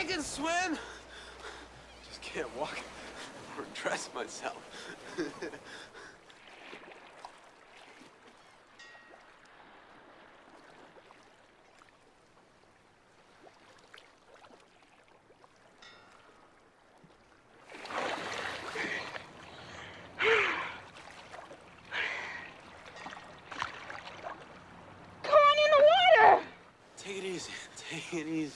I can swim. Just can't walk or dress myself. Take it easy. Take it easy.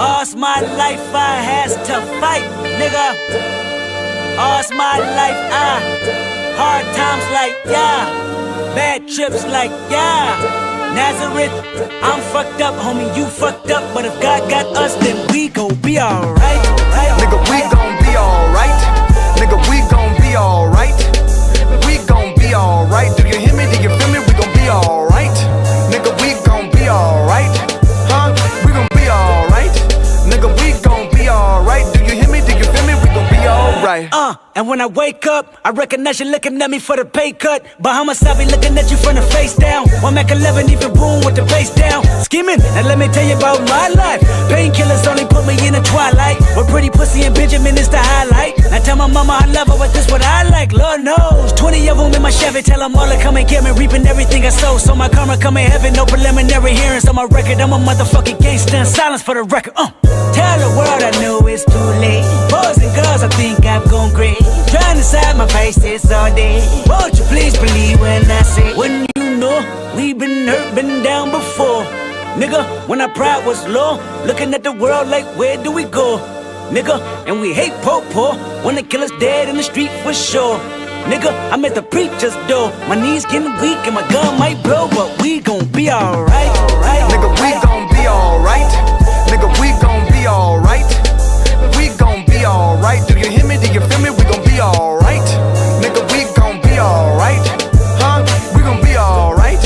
All's my life I has to fight, nigga. All's my life hard times like yeah, bad trips like yeah. Nazareth, I'm fucked up, homie, you fucked up, but if God got us, then we gon' be alright. Nigga, we gon' be alright. Nigga, we gon' be alright. We gon' be alright. Do you hear me? Do you feel me? We gon' be alright. Nigga, we gon' be alright. Huh? We gon' be alright. Nigga, we gon' be alright. Do you hear me? Do you feel me? We gon' be alright. And when I wake up, I recognize you looking at me for the pay cut. Bahamas, I be looking at you from the face down. One Mac 11, even boom with the bass down. Scheming, and let me tell you about my life. Painkillers only put me in the twilight. With pretty pussy and Benjamin is the highlight. I tell my mama I love her, but this what I like, Lord knows. 20 of them in my Chevy, tell them all to come and get me. Reaping everything I sow, so my karma come in heaven. No preliminary hearings on my record. I'm a motherfucking gangster in silence for the record. Tell the world I know it's too late. Boys and girls, I think I've gone great. Trying to side my faces all day. Won't you please believe when I say, when you know we've been hurt, been down before. Nigga, when our pride was low, looking at the world like where do we go? Nigga, and we hate po-po, wanna kill us dead in the street for sure. Nigga, I'm at the preacher's door. My knees getting weak and my gun might blow, but we gon' be alright. Nigga, we gon' be alright. Nigga, we gon' be alright. We gon' be alright. Do you hear me? Do you feel me? We gon' be alright. Nigga, we gon' be alright. Huh? We gon' be alright.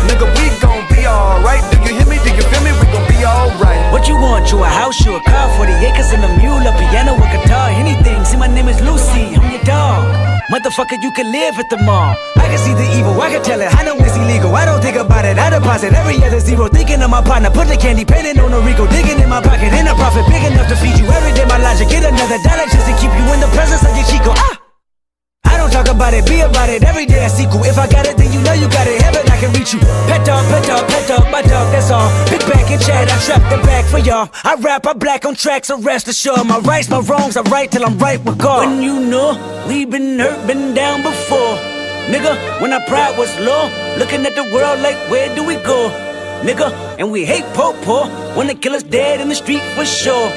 Nigga, we gon' be alright. Do you hear me? Do you feel me? We gon' be alright. What you want? You a house, you a car, 40 acres and a mule, a piano, a guitar, anything. See, my name is Lucy, I'm your dog. Motherfucker, you can live at the mall. I can see the evil, I can tell it, I know it's illegal. I don't think about it, I deposit every other zero. Thinking of my partner, put the candy, painting on a Rico. Digging in my pocket, in a profit, big enough to feed you. Every day my logic, get another dollar just to keep you in the presence of your Chico. I don't talk about it, be about it, every day I sequel. If I got it, then you know you got it, heaven I can reach you. Pet dog, my dog, that's all. Big back and chat, I trap the back for y'all. I rap, I black on tracks, so rest assured. My rights, my wrongs, I right till I'm right with God. When you know, we been hurt, been down before. Nigga, when our pride was low, looking at the world like where do we go? Nigga, and we hate po-po, wanna kill us dead in the street for sure.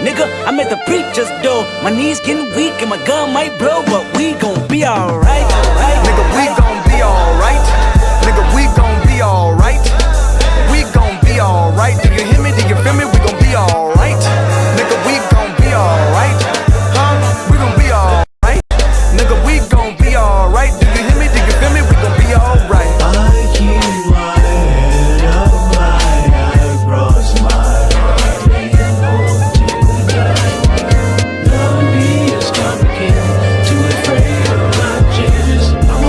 Nigga, I'm at the preacher's door. My knees getting weak and my gun might blow, but we gon' be alright. Nigga, we gon' be alright. Nigga, we gon' be alright. We gon' be alright. Do you hear me? Do you feel me? We gon' be alright. Nigga, we gon' be alright. Huh? We gon' be alright. Nigga, we gon' be alright. Do you hear me? Do you feel me? We gon' be alright. I keep my head up high, I cross my heart and hope to die. Love me is complicated, too afraid of my changes. I'm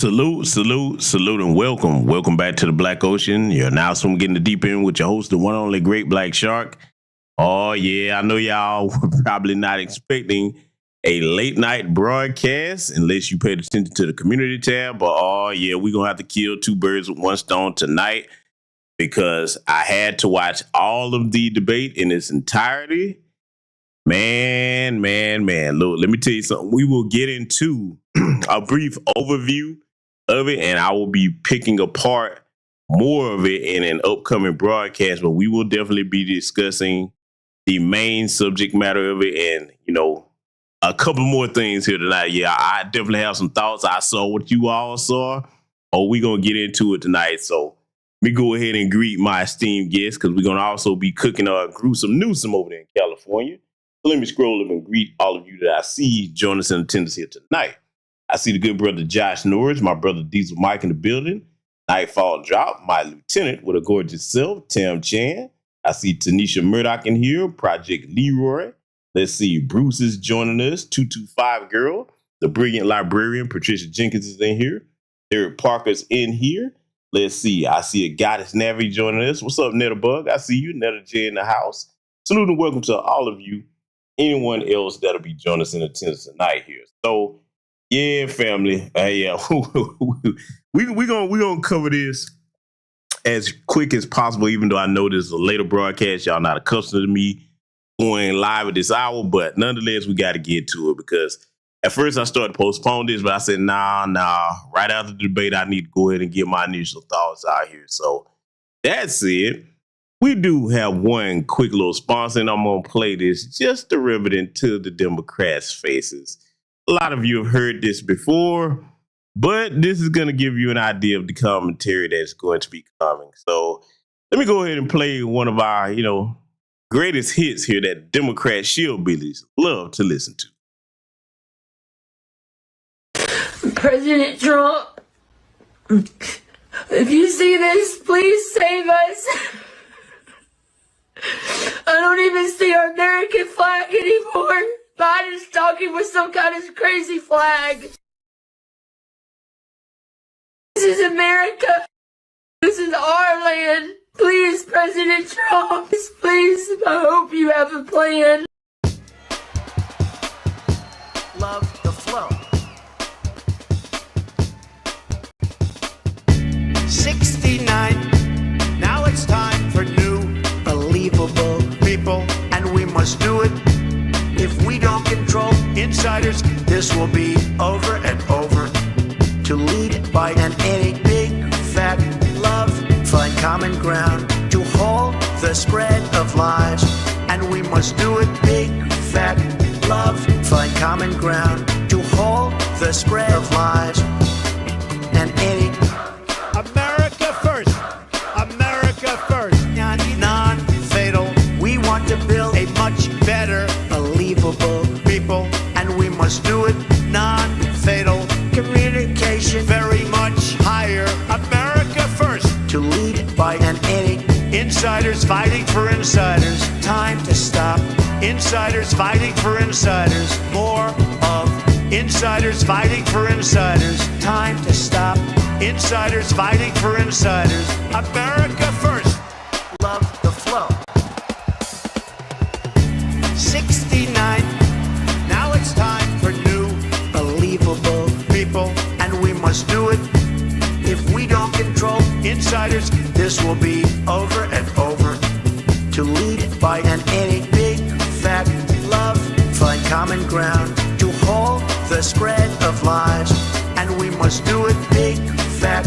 Salute, and welcome. Welcome back to the Black Ocean. You're now swim getting the deep end with your host, the one and only Great Black Shark. Oh, yeah, I know y'all were probably not expecting a late night broadcast unless you paid attention to the community tab. But oh, yeah, we're going to have to kill two birds with one stone tonight because I had to watch all of the debate in its entirety. Man. Look, let me tell you something. We will get into a brief overview of it, and I will be picking apart more of it in an upcoming broadcast, but we will definitely be discussing the main subject matter of it and, you know, a couple more things here tonight. Yeah, I definitely have some thoughts. I saw what you all saw. Oh, we're going to get into it tonight. So let me go ahead and greet my esteemed guests because we're going to also be cooking gruesome Newsom over there in California. So let me scroll up and greet all of you that I see join us in attendance here tonight. I see the good brother Josh Norris, my brother Diesel Mike in the building. Nightfall Drop, my lieutenant with a gorgeous self, Tim Chan. I see Tanisha Murdoch in here, Project Leroy. Let's see, Bruce is joining us, 225 Girl. The brilliant librarian, Patricia Jenkins is in here. Derek Parker's in here. Let's see, I see a Goddess Navi joining us. What's up, Netterbug? I see you, Netta J in the house. Salute and welcome to all of you. Anyone else that'll be joining us in attendance tonight here. So, yeah, family. Yeah, we're gonna cover this as quick as possible, even though I know this is a later broadcast. Y'all not accustomed to me going live at this hour, but nonetheless, we got to get to it because at first I started to postpone this, but I said, nah. Right after the debate, I need to go ahead and get my initial thoughts out here. So that said, we do have one quick little sponsor, and I'm going to play this just derivative to the Democrats' faces. A lot of you have heard this before, but this is going to give you an idea of the commentary that's going to be coming. So let me go ahead and play one of our, greatest hits here that Democrat shillbillies love to listen to. President Trump, if you see this, please save us. I don't even see our American flag anymore. Biden's talking with some kind of crazy flag. This is America. This is our land. Please, President Trump, please, I hope you have a plan. Love the flow. 69. Now it's time for new, believable people, and we must do it. If we don't control insiders, this will be over and over. To lead by an any big fat love, find common ground to hold the spread of lies, and we must do it big fat love, find common ground to hold the spread of lies, and any America first, non-fatal. We want to build a much better, believable people, and we must do it non-fatal. Communication very much higher. America first. To lead by an any. Insiders fighting for insiders. Time to stop. Insiders fighting for insiders. More of insiders fighting for insiders. Time to stop. Insiders fighting for insiders. America first. Love the flow. 69. Now it's time for new, believable people, and we must do it. If we don't control insiders, this will be over and over. To lead by an any big fat love, find common ground to hold the spread of lies, and we must do it big fat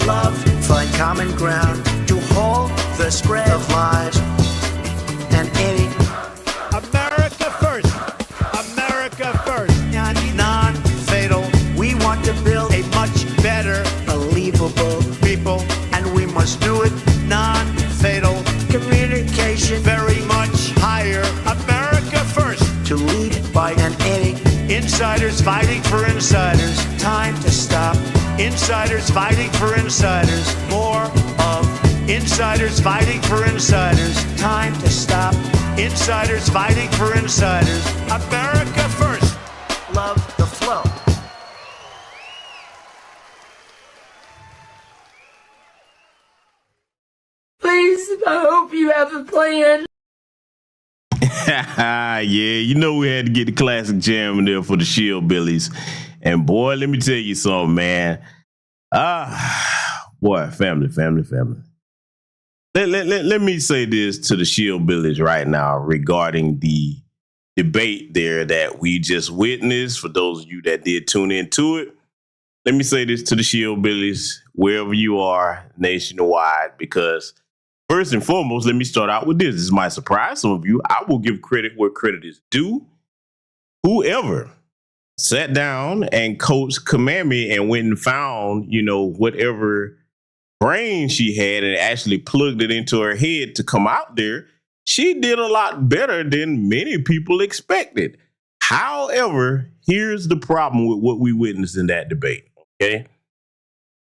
love, find common ground to hold the spread of lies, and any America first, non-fatal. We want to build a much better, believable people, and we must do it non-fatal. Communication very much higher. America first. To lead by an any. Insiders fighting for insiders. Time to stop. Insiders fighting for insiders. More of insiders fighting for insiders. Time to stop. Insiders fighting for insiders. America first. Love the flow. have a plan. Yeah, you know we had to get the classic jam in there for the Shillbillies. And boy, let me tell you something, man. Boy, family. Let me say this to the Shillbillies right now regarding the debate there that we just witnessed. For those of you that did tune into it, let me say this to the Shillbillies, wherever you are nationwide, because first and foremost, let me start out with this. This might surprise some of you. I will give credit where credit is due. Whoever sat down and coached Kamami and went and found, whatever brain she had and actually plugged it into her head to come out there, she did a lot better than many people expected. However, here's the problem with what we witnessed in that debate, okay?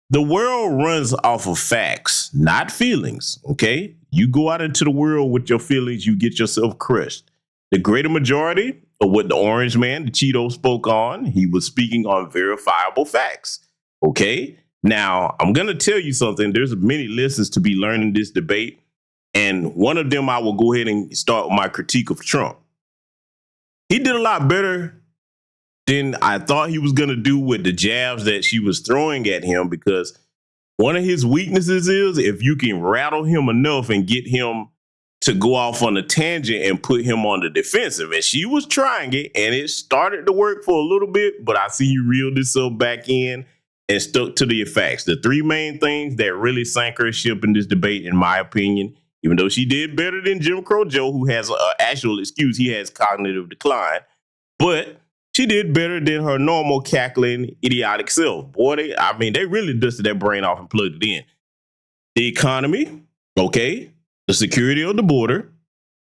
The world runs off of facts, not feelings, okay? You go out into the world with your feelings, you get yourself crushed. The greater majority of what the orange man, the Cheeto, spoke on, he was speaking on verifiable facts, okay? Now, I'm going to tell you something. There's many lessons to be learned in this debate, and one of them I will go ahead and start with my critique of Trump. He did a lot better than I thought he was going to do with the jabs that she was throwing at him, because one of his weaknesses is if you can rattle him enough and get him to go off on a tangent and put him on the defensive. And she was trying it, and it started to work for a little bit, but I see you reeled this back in and stuck to the facts. The three main things that really sank her ship in this debate, in my opinion, even though she did better than Jim Crow Joe, who has an actual excuse, he has cognitive decline, but she did better than her normal cackling, idiotic self. Boy, they really dusted that brain off and plugged it in. The economy, okay, the security of the border,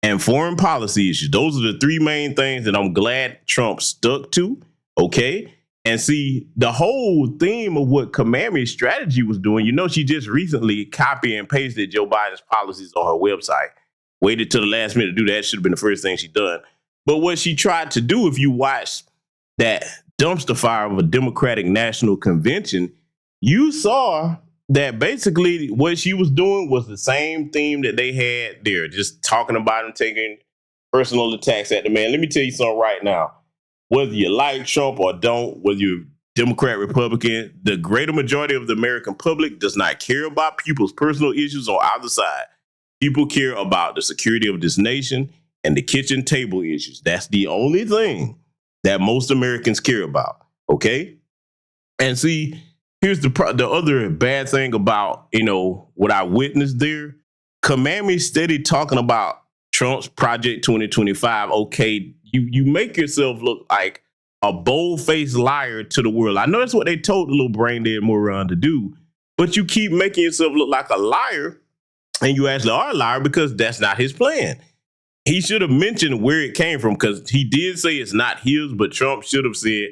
and foreign policy issues. Those are the three main things that I'm glad Trump stuck to, okay? And see, the whole theme of what Kamami's strategy was doing, she just recently copy and pasted Joe Biden's policies on her website. Waited till the last minute to do that. Should have been the first thing she done. But what she tried to do, if you watch that dumpster fire of a Democratic National Convention, you saw that basically what she was doing was the same theme that they had there, just talking about him, taking personal attacks at the man. Let me tell you something right now. Whether you like Trump or don't, whether you're Democrat, Republican, the greater majority of the American public does not care about people's personal issues on either side. People care about the security of this nation and the kitchen table issues. That's the only thing that most Americans care about, okay? And see, here's the other bad thing about, what I witnessed there. Kamami steady talking about Trump's Project 2025, okay, you make yourself look like a bold-faced liar to the world. I know that's what they told the little brain-dead moron to do, but you keep making yourself look like a liar, and you actually are a liar because that's not his plan. He should have mentioned where it came from, because he did say it's not his, but Trump should have said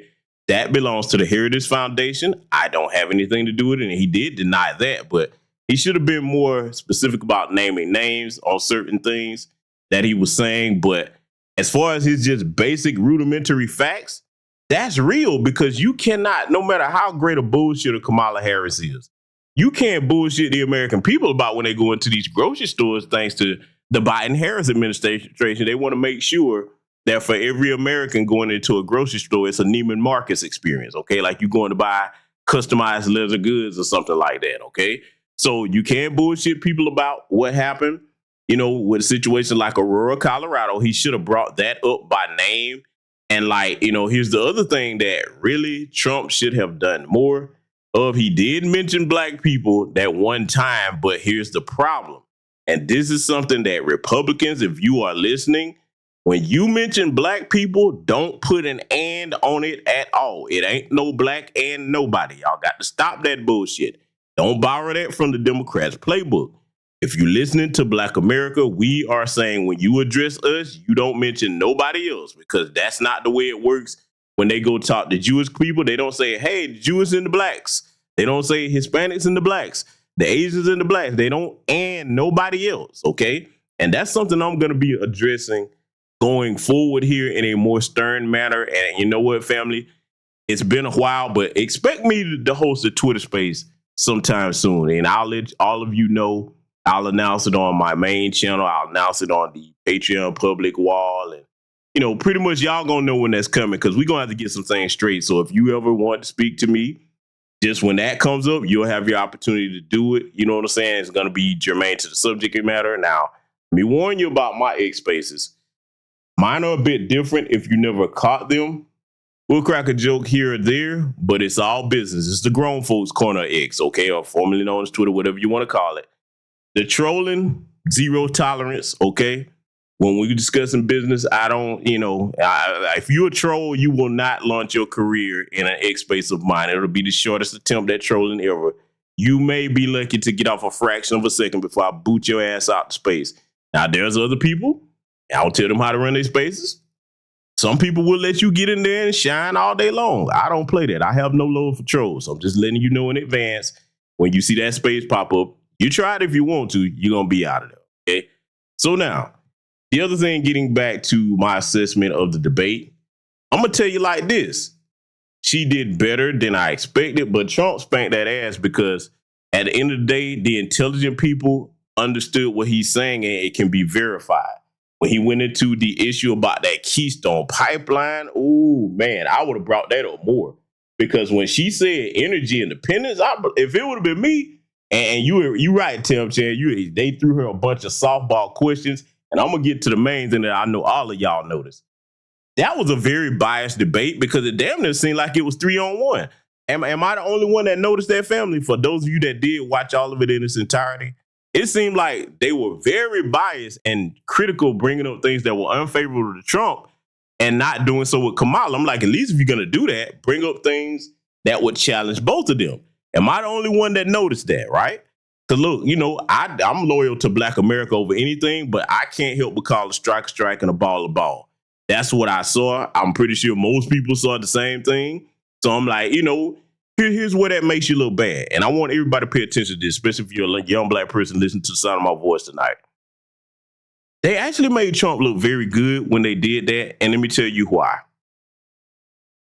that belongs to the Heritage Foundation. I don't have anything to do with it, and he did deny that, but he should have been more specific about naming names on certain things that he was saying. But as far as his just basic rudimentary facts, that's real, because you cannot, no matter how great a bullshitter Kamala Harris is, you can't bullshit the American people about when they go into these grocery stores, thanks to the Biden-Harris administration. They want to make sure that for every American going into a grocery store, it's a Neiman Marcus experience, okay? Like you going to buy customized leather goods or something like that, okay? So you can't bullshit people about what happened, with a situation like Aurora, Colorado. He should have brought that up by name. And here's the other thing that really Trump should have done more of. He did mention black people that one time, but here's the problem. And this is something that Republicans, if you are listening, when you mention black people, don't put an and on it at all. It ain't no black and nobody. Y'all got to stop that bullshit. Don't borrow that from the Democrats' playbook. If you're listening to Black America, we are saying when you address us, you don't mention nobody else, because that's not the way it works. When they go talk to Jewish people, they don't say, hey, the Jews and the blacks. They don't say Hispanics and the blacks, the Asians and the blacks. They don't and nobody else, okay? And that's something I'm going to be addressing going forward here in a more stern manner. And you know what, family? It's been a while, but expect me to host a Twitter space sometime soon. And I'll let all of you know I'll announce it on my main channel. I'll announce it on the Patreon public wall. And, you know, pretty much y'all gonna know when that's coming because we're gonna have to get some things straight. So if you ever want to speak to me, just when that comes up, you'll have your opportunity to do it. You know what I'm saying? It's gonna be germane to the subject matter. Now, let me warn you about my X spaces. Mine are a bit different if you never caught them. We'll crack a joke here or there, but it's all business. It's the grown folks corner of X, okay? Or formerly known as Twitter, whatever you want to call it. The trolling, zero tolerance, okay? When we're discussing business, I don't, you know, if you're a troll, you will not launch your career in an X space of mine. It'll be the shortest attempt at trolling ever. You may be lucky to get off a fraction of a second before I boot your ass out to space. Now, there's other people. I'll tell them how to run their spaces. Some people will let you get in there and shine all day long. I don't play that. I have no love for trolls. So I'm just letting you know in advance when you see that space pop up. You try it if you want to. You're going to be out of there. Okay. So now, the other thing, getting back to my assessment of the debate, I'm going to tell you like this. She did better than I expected, but Trump spanked that ass because at the end of the day, the intelligent people understood what he's saying and it can be verified. When he went into the issue about that Keystone pipeline, oh, man, I would have brought that up more. Because when she said energy independence, if it would have been me, and you right, Tim Chan, they threw her a bunch of softball questions, and I'm going to get to the main thing that I know all of y'all noticed. That was a very biased debate because it damn near seemed like it was 3-on-1. Am I the only one that noticed that, family? For those of you that did watch all of it in its entirety, it seemed like they were very biased and critical, bringing up things that were unfavorable to Trump and not doing so with Kamala. I'm like, at least if you're going to do that, bring up things that would challenge both of them. Am I the only one that noticed that, right? Because look, you know, I'm loyal to Black America over anything, but I can't help but call a strike and a ball a ball. That's what I saw. I'm pretty sure most people saw the same thing. So I'm like, you know, here's where that makes you look bad. And I want everybody to pay attention to this, especially if you're a young Black person listening to the sound of my voice tonight. They actually made Trump look very good when they did that. And let me tell you why.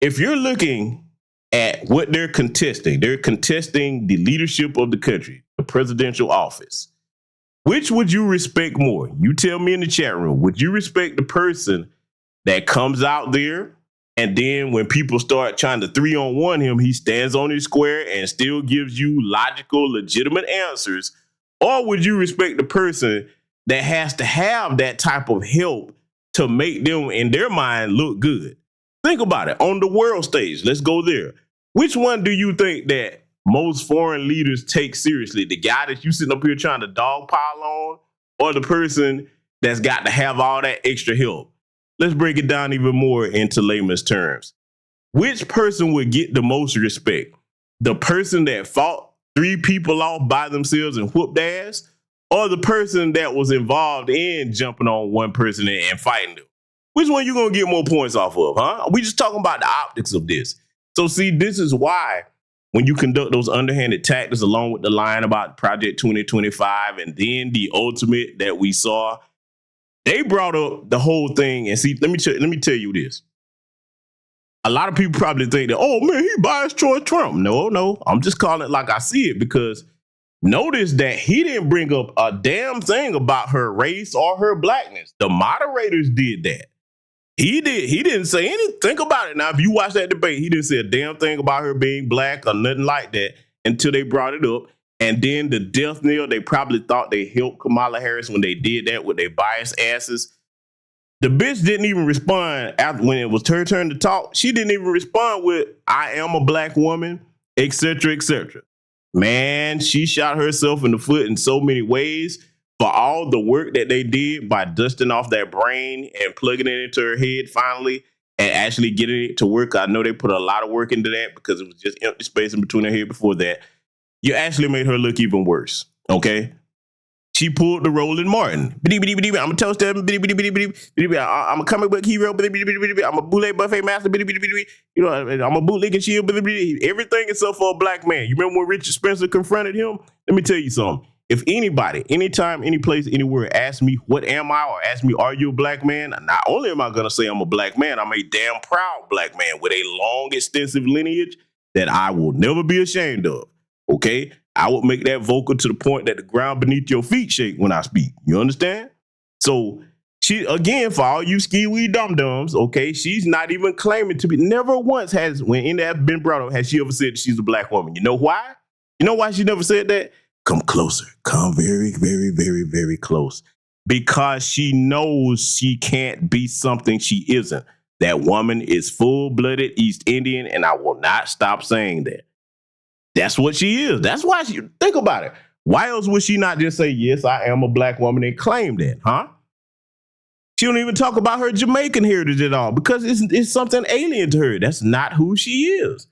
If you're looking at what they're contesting the leadership of the country, the presidential office. Which would you respect more? You tell me in the chat room. Would you respect the person that comes out there and then when people start trying to 3-on-1 him, he stands on his square and still gives you logical, legitimate answers? Or would you respect the person that has to have that type of help to make them, in their mind, look good? Think about it. On the world stage, let's go there. Which one do you think that most foreign leaders take seriously? The guy that you sitting up here trying to dogpile on, or the person that's got to have all that extra help? Let's break it down even more into layman's terms. Which person would get the most respect? The person that fought 3 people off by themselves and whooped ass, or the person that was involved in jumping on one person and fighting them? Which one you gonna get more points off of, huh? We just talking about the optics of this. So see, this is why when you conduct those underhanded tactics along with the line about Project 2025 and then the ultimate that we saw, they brought up the whole thing. And see, let me tell you this. A lot of people probably think that, oh man, he biased towards Trump. No, I'm just calling it like I see it, because notice that he didn't bring up a damn thing about her race or her blackness. The moderators did that. He didn't say anything. Think about it. Now, if you watch that debate, he didn't say a damn thing about her being Black or nothing like that until they brought it up. And then the death knell, they probably thought they helped Kamala Harris when they did that with their biased asses. The bitch didn't even respond after, when it was her turn to talk. She didn't even respond with, I am a Black woman, etc., etc. Man, she shot herself in the foot in so many ways for all the work that they did by dusting off that brain and plugging it into her head finally and actually getting it to work. I know they put a lot of work into that because it was just empty space in between her head before that. You actually made her look even worse, okay? She pulled the Roland Martin. I'm a toaster. I'm a comic book hero. I'm a bootleg buffet master. You know, I'm a bootleg and shield. Everything except for a Black man. You remember when Richard Spencer confronted him? Let me tell you something. If anybody, anytime, any place, anywhere, ask me, what am I? Or ask me, are you a Black man? Not only am I going to say I'm a Black man, I'm a damn proud Black man with a long, extensive lineage that I will never be ashamed of. Okay? I would make that vocal to the point that the ground beneath your feet shake when I speak. You understand? So she, again, for all you ski-wee dum-dums, okay, she's not even claiming to be, never once has, when any has been brought up, has she ever said she's a black woman. You know why? You know why she never said that? Come closer. Come very, very, very, very close. Because she knows she can't be something she isn't. That woman is full-blooded East Indian, and I will not stop saying that. That's what she is. That's why she, think about it. Why else would she not just say, yes, I am a black woman and claim that, huh? She don't even talk about her Jamaican heritage at all because it's something alien to her. That's not who she is.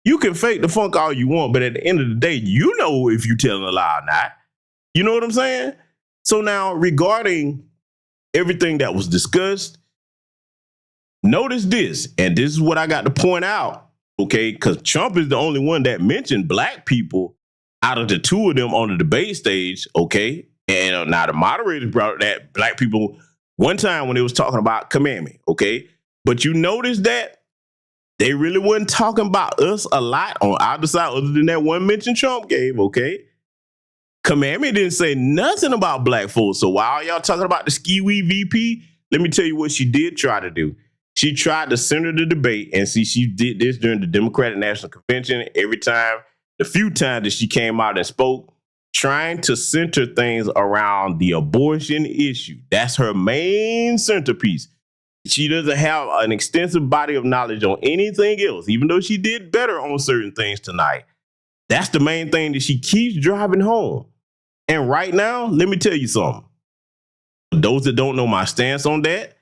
You can fake the funk all you want, but at the end of the day, you know if you're telling a lie or not. You know what I'm saying? So now, regarding everything that was discussed, notice this, and this is what I got to point out, okay? Because Trump is the only one that mentioned black people out of the two of them on the debate stage, okay? And now the moderators brought that black people one time when they was talking about commandment, okay? But you notice that they really wasn't talking about us a lot on either side other than that one mention Trump gave, okay? Commandment didn't say nothing about black folks. So while y'all talking about the ski-wee VP, let me tell you what she did try to do. She tried to center the debate, and see, she did this during the Democratic National Convention every time, the few times that she came out and spoke, trying to center things around the abortion issue. That's her main centerpiece. She doesn't have an extensive body of knowledge on anything else, even though she did better on certain things tonight. That's the main thing that she keeps driving home. And right now, let me tell you something. For those that don't know my stance on that,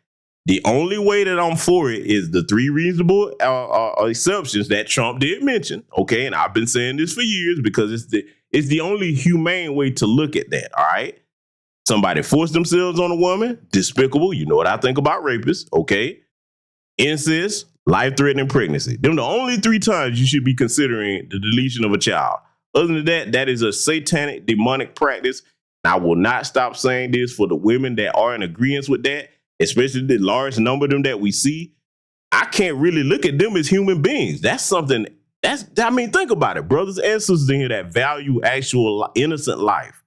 the only way that I'm for it is the three reasonable exceptions that Trump did mention. Okay, and I've been saying this for years because it's the only humane way to look at that. All right, somebody forced themselves on a woman, despicable. You know what I think about rapists. Okay, incest, life-threatening pregnancy. Them the only three times you should be considering the deletion of a child. Other than that, that is a satanic, demonic practice. And I will not stop saying this for the women that are in agreement with that, especially the large number of them that we see. I can't really look at them as human beings. That's something, think about it. Brothers and sisters in here that value actual innocent life.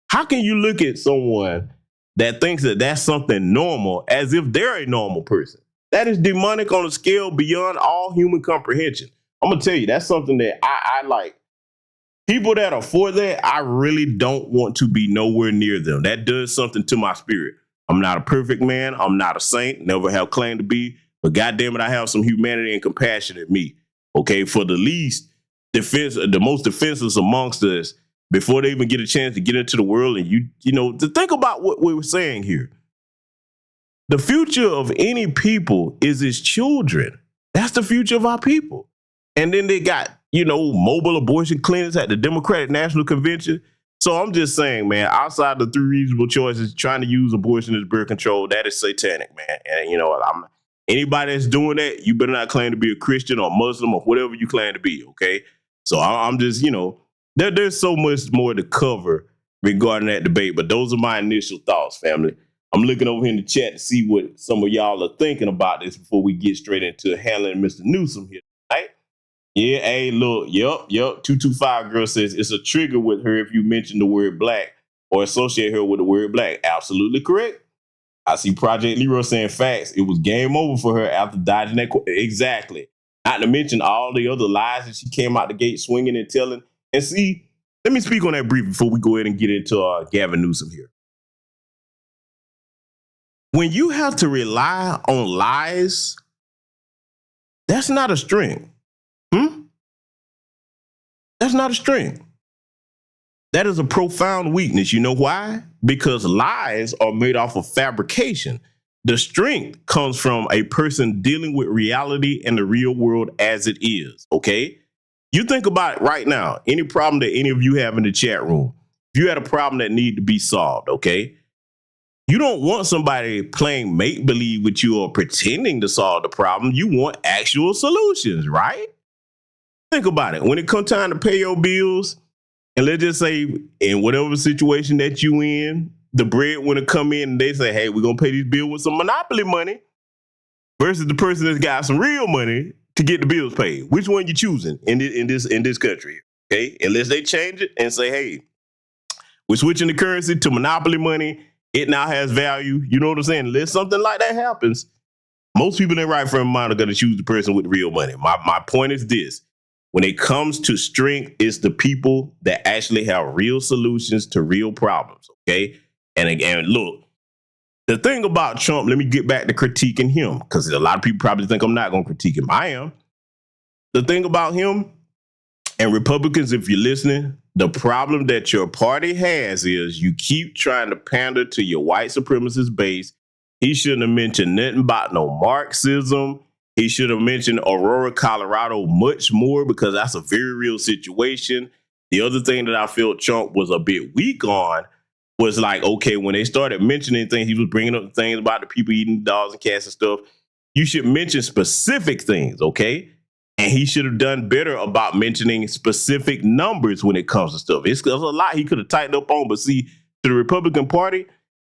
How can you look at someone that thinks that that's something normal as if they're a normal person? That is demonic on a scale beyond all human comprehension. I'm going to tell you, that's something that I like. People that are for that, I really don't want to be nowhere near them. That does something to my spirit. I'm not a perfect man. I'm not a saint. Never have claimed to be. But goddamn it, I have some humanity and compassion in me. Okay, for the least defense, the most defenseless amongst us, before they even get a chance to get into the world, and you know, to think about what we were saying here. The future of any people is its children. That's the future of our people. And then they got, mobile abortion clinics at the Democratic National Convention. So I'm just saying, man, outside the three reasonable choices, trying to use abortion as birth control, that is satanic, man. And anybody that's doing that, you better not claim to be a Christian or Muslim or whatever you claim to be, okay? So I'm just, there's so much more to cover regarding that debate, but those are my initial thoughts, family. I'm looking over here in the chat to see what some of y'all are thinking about this before we get straight into handling Mr. Newsom here tonight. Yeah, hey, look, yep. 225 girl says it's a trigger with her if you mention the word black or associate her with the word black. Absolutely correct. I see Project Leroy saying facts. It was game over for her after dodging that. Exactly. Not to mention all the other lies that she came out the gate swinging and telling. And see, let me speak on that briefly before we go ahead and get into Gavin Newsom here. When you have to rely on lies, that's not a strength. That's not a strength. That is a profound weakness. You know why? Because lies are made off of fabrication. The strength comes from a person dealing with reality and the real world as it is, okay? You think about it right now, any problem that any of you have in the chat room, if you had a problem that needed to be solved, okay? You don't want somebody playing make-believe with you or pretending to solve the problem. You want actual solutions, right? Think about it. When it comes time to pay your bills, and let's just say in whatever situation that you in, the breadwinner come in and they say, hey, we're going to pay this bill with some monopoly money versus the person that's got some real money to get the bills paid. Which one you choosing in this country? Okay, unless they change it and say, hey, we're switching the currency to monopoly money. It now has value. You know what I'm saying? Unless something like that happens, most people in right frame of mind are going to choose the person with real money. My point is this. When it comes to strength, it's the people that actually have real solutions to real problems, okay? And again, look, the thing about Trump, let me get back to critiquing him, because a lot of people probably think I'm not going to critique him. I am. The thing about him, and Republicans, if you're listening, the problem that your party has is you keep trying to pander to your white supremacist base. He shouldn't have mentioned nothing about no Marxism. He should have mentioned Aurora, Colorado much more, because that's a very real situation. The other thing that I felt Trump was a bit weak on was like, okay, when they started mentioning things, he was bringing up things about the people eating dogs and cats and stuff. You should mention specific things, okay? And he should have done better about mentioning specific numbers when it comes to stuff. There's a lot he could have tightened up on, but see, to the Republican Party,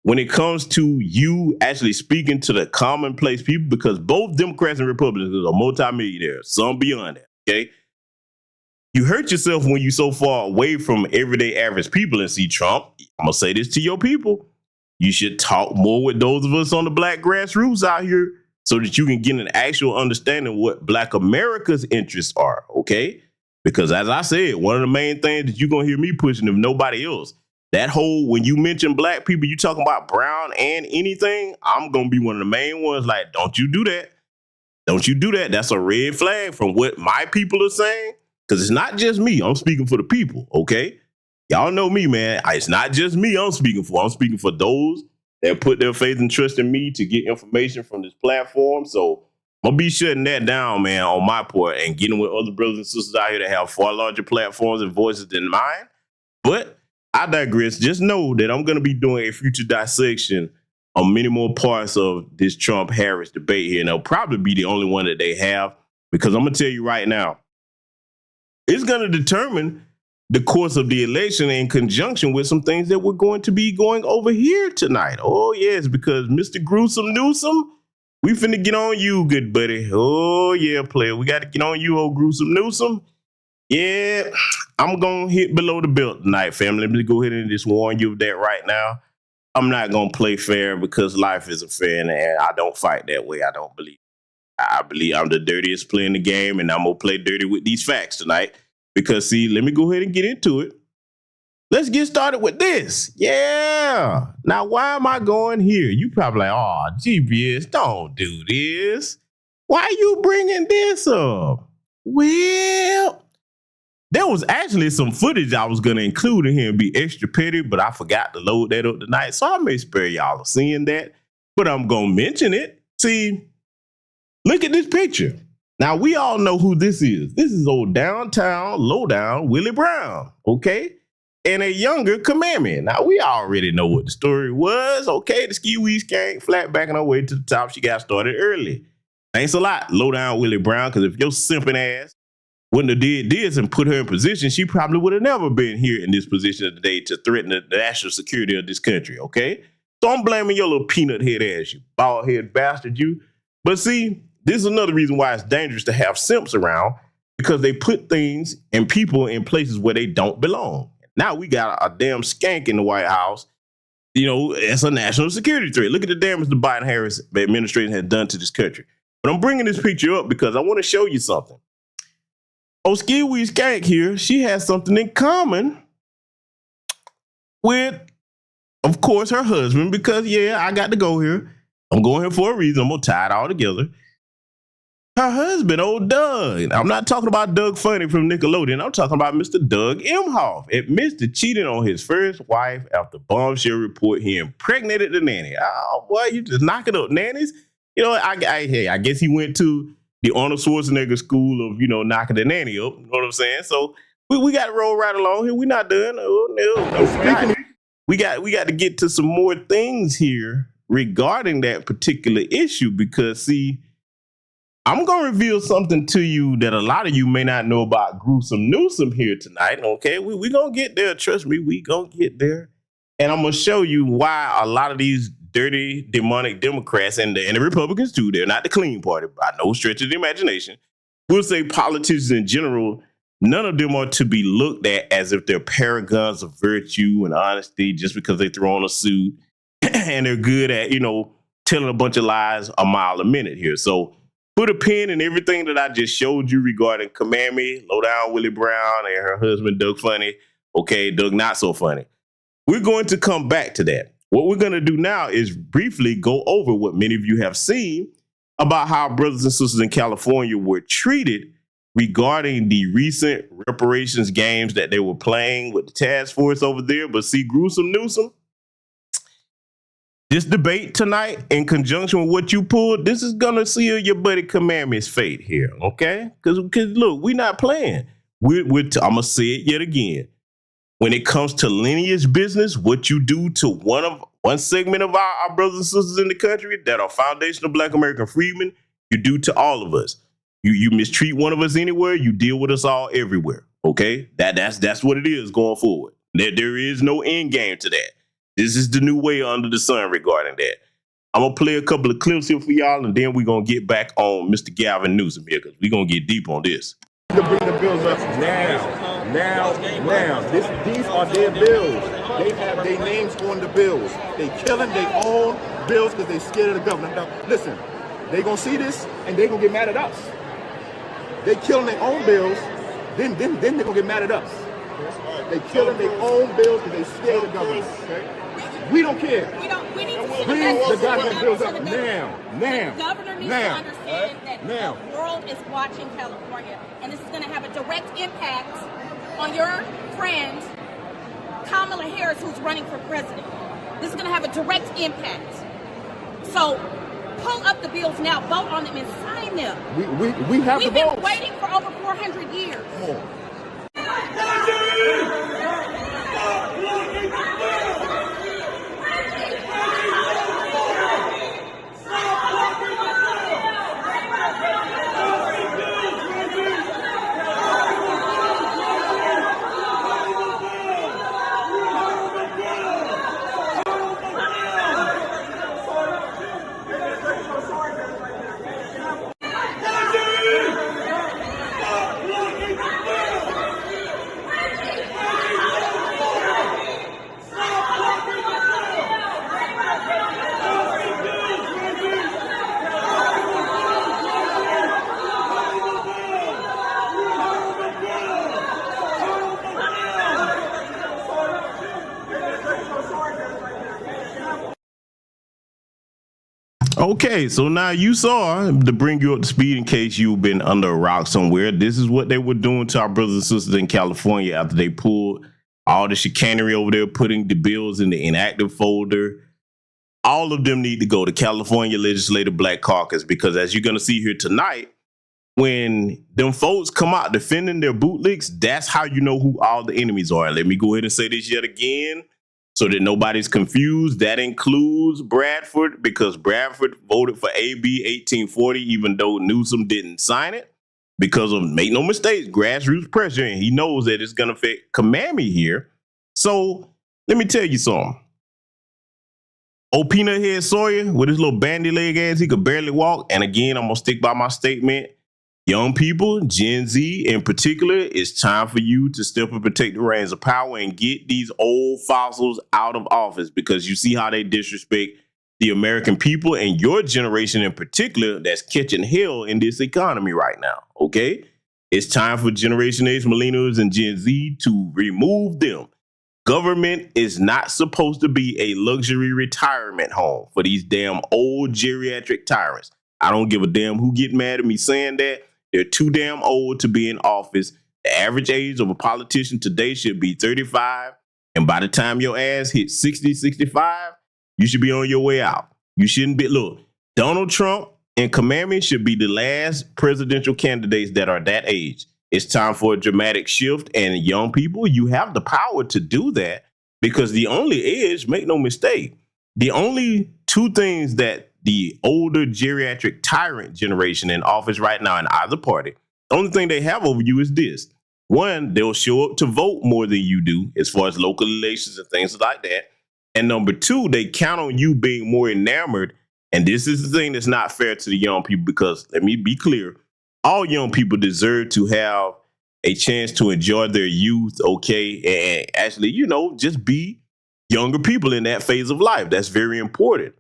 when it comes to you actually speaking to the commonplace people, because both Democrats and Republicans are multimillionaires, some beyond that, okay? You hurt yourself when you're so far away from everyday average people. And see, Trump, I'm going to say this to your people. You should talk more with those of us on the black grassroots out here so that you can get an actual understanding of what Black America's interests are, okay? Because as I said, one of the main things that you're going to hear me pushing, if nobody else, that whole, when you mention black people, you talking about brown and anything, I'm going to be one of the main ones like, don't you do that. Don't you do that. That's a red flag from what my people are saying, because it's not just me. I'm speaking for the people, okay? Y'all know me, man. It's not just me I'm speaking for. I'm speaking for those that put their faith and trust in me to get information from this platform. So I'm going to be shutting that down, man, on my part and getting with other brothers and sisters out here that have far larger platforms and voices than mine. But I digress. Just know that I'm going to be doing a future dissection on many more parts of this Trump-Harris debate here. And it'll probably be the only one that they have, because I'm going to tell you right now, it's going to determine the course of the election in conjunction with some things that we're going to be going over here tonight. Oh, yes, because Mr. Gruesome Newsom, we finna get on you, good buddy. Oh, yeah, player. We got to get on you, old Gruesome Newsom. Yeah, I'm going to hit below the belt tonight, family. Let me go ahead and just warn you of that right now. I'm not going to play fair, because life isn't fair, and I don't fight that way. I don't believe. I believe I'm the dirtiest player in the game, and I'm going to play dirty with these facts tonight. Because, see, let me go ahead and get into it. Let's get started with this. Yeah. Now, why am I going here? You probably like, oh, GPS, don't do this. Why are you bringing this up? Well, there was actually some footage I was going to include in here and be extra petty, but I forgot to load that up tonight. So I may spare y'all seeing that, but I'm going to mention it. See, look at this picture. Now, we all know who this is. This is old downtown, lowdown Willie Brown, okay? And a younger Commandment. Now, we already know what the story was, okay? The ski-wee skank flat backing her way to the top. She got started early. Thanks a lot, lowdown Willie Brown, because if your simping ass wouldn't have did this and put her in position, she probably would have never been here in this position today to threaten the national security of this country, okay? So I'm blaming your little peanut head ass, you bald head bastard, you. But see, this is another reason why it's dangerous to have simps around, because they put things and people in places where they don't belong. Now we got a damn skank in the White House. You know, it's a national security threat. Look at the damage the Biden-Harris administration has done to this country. But I'm bringing this picture up because I want to show you something. Oh, Ski-Wee Skank here, she has something in common with, of course, her husband, because, yeah, I got to go here. I'm going here for a reason. I'm going to tie it all together. Her husband, old Doug. I'm not talking about Doug Funny from Nickelodeon. I'm talking about Mr. Doug Emhoff. Admits to cheating on his first wife after bombshell report he impregnated the nanny. Oh, boy, you just knocking up nannies? You know, I guess he went to the Arnold Schwarzenegger school of, you know, knocking the nanny up. You know what I'm saying? So we got to roll right along here. We're not done. Oh, no. We got to get to some more things here regarding that particular issue, because, see, I'm going to reveal something to you that a lot of you may not know about Gruesome Newsom here tonight, okay? We're going to get there. Trust me, we going to get there. And I'm going to show you why a lot of these dirty, demonic Democrats and the Republicans, too, they're not the clean party by no stretch of the imagination. We'll say politicians in general none of them are to be looked at as if they're paragons of virtue and honesty just because they throw on a suit and they're good at, telling a bunch of lies a mile a minute here. So put a pin in everything that I just showed you regarding Kamami, Low Down Willie Brown, and her husband, Doug Funny. Okay, Doug Not So Funny. We're going to come back to that. What we're going to do now is briefly go over what many of you have seen about how brothers and sisters in California were treated regarding the recent reparations games that they were playing with the task force over there. But see, Gruesome Newsom, this debate tonight in conjunction with what you pulled, this is going to seal your buddy Kamami's fate here, okay? Because look, we're not playing. I'm going to say it yet again. When it comes to lineage business, what you do to one segment of our brothers and sisters in the country that are foundational Black American freedmen, you do to all of us. You mistreat one of us anywhere, you deal with us all everywhere. Okay, that's what it is going forward. There is no end game to that. This is the new way under the sun regarding that. I'm gonna play a couple of clips here for y'all, and then we're gonna get back on Mr. Gavin Newsom here because we're gonna get deep on this. To bring the bills up now. These are their bills. They have their names on the bills. They killing their own bills because they scared of the government. Now, listen, they gonna see this and they gonna get mad at us. They killing their own bills, then they gonna get mad at us. They killing their own bills because they scared of the government. Okay? We don't care. We need to bring the goddamn bills up now. The governor needs to understand that the world is watching California, and this is going to have a direct impact on your friend Kamala Harris, who's running for president. This is going to have a direct impact. So pull up the bills now, vote on them, and sign them. We have We've the votes. been waiting for over 400 years. Okay, so now you saw, to bring you up to speed in case you've been under a rock somewhere, this is what they were doing to our brothers and sisters in California after they pulled all the chicanery over there, putting the bills in the inactive folder. All of them need to go to California Legislative Black Caucus because as you're going to see here tonight, when them folks come out defending their bootlicks, that's how you know who all the enemies are. Let me go ahead and say this yet again, so that nobody's confused. That includes Bradford because Bradford voted for AB 1840, even though Newsom didn't sign it because of, make no mistakes, grassroots pressure. And he knows that it's going to affect Kamami here. So let me tell you something. Old Peanut Head Sawyer with his little bandy leg ass, he could barely walk. And again, I'm going to stick by my statement. Young people, Gen Z in particular, it's time for you to step up and take the reins of power and get these old fossils out of office because you see how they disrespect the American people and your generation in particular that's catching hell in this economy right now, okay? It's time for Generation X, Millennials, and Gen Z to remove them. Government is not supposed to be a luxury retirement home for these damn old geriatric tyrants. I don't give a damn who get mad at me saying that. They're too damn old to be in office. The average age of a politician today should be 35. And by the time your ass hits 60, 65, you should be on your way out. You shouldn't be. Look, Donald Trump and Kamami should be the last presidential candidates that are that age. It's time for a dramatic shift. And young people, you have the power to do that because the only edge, make no mistake, the only two things that the older geriatric tyrant generation in office right now in either party, the only thing they have over you is this. One, they'll show up to vote more than you do as far as local elections and things like that. And number two, they count on you being more enamored. And this is the thing that's not fair to the young people because let me be clear. All young people deserve to have a chance to enjoy their youth, okay, and actually, just be younger people in that phase of life. That's very important.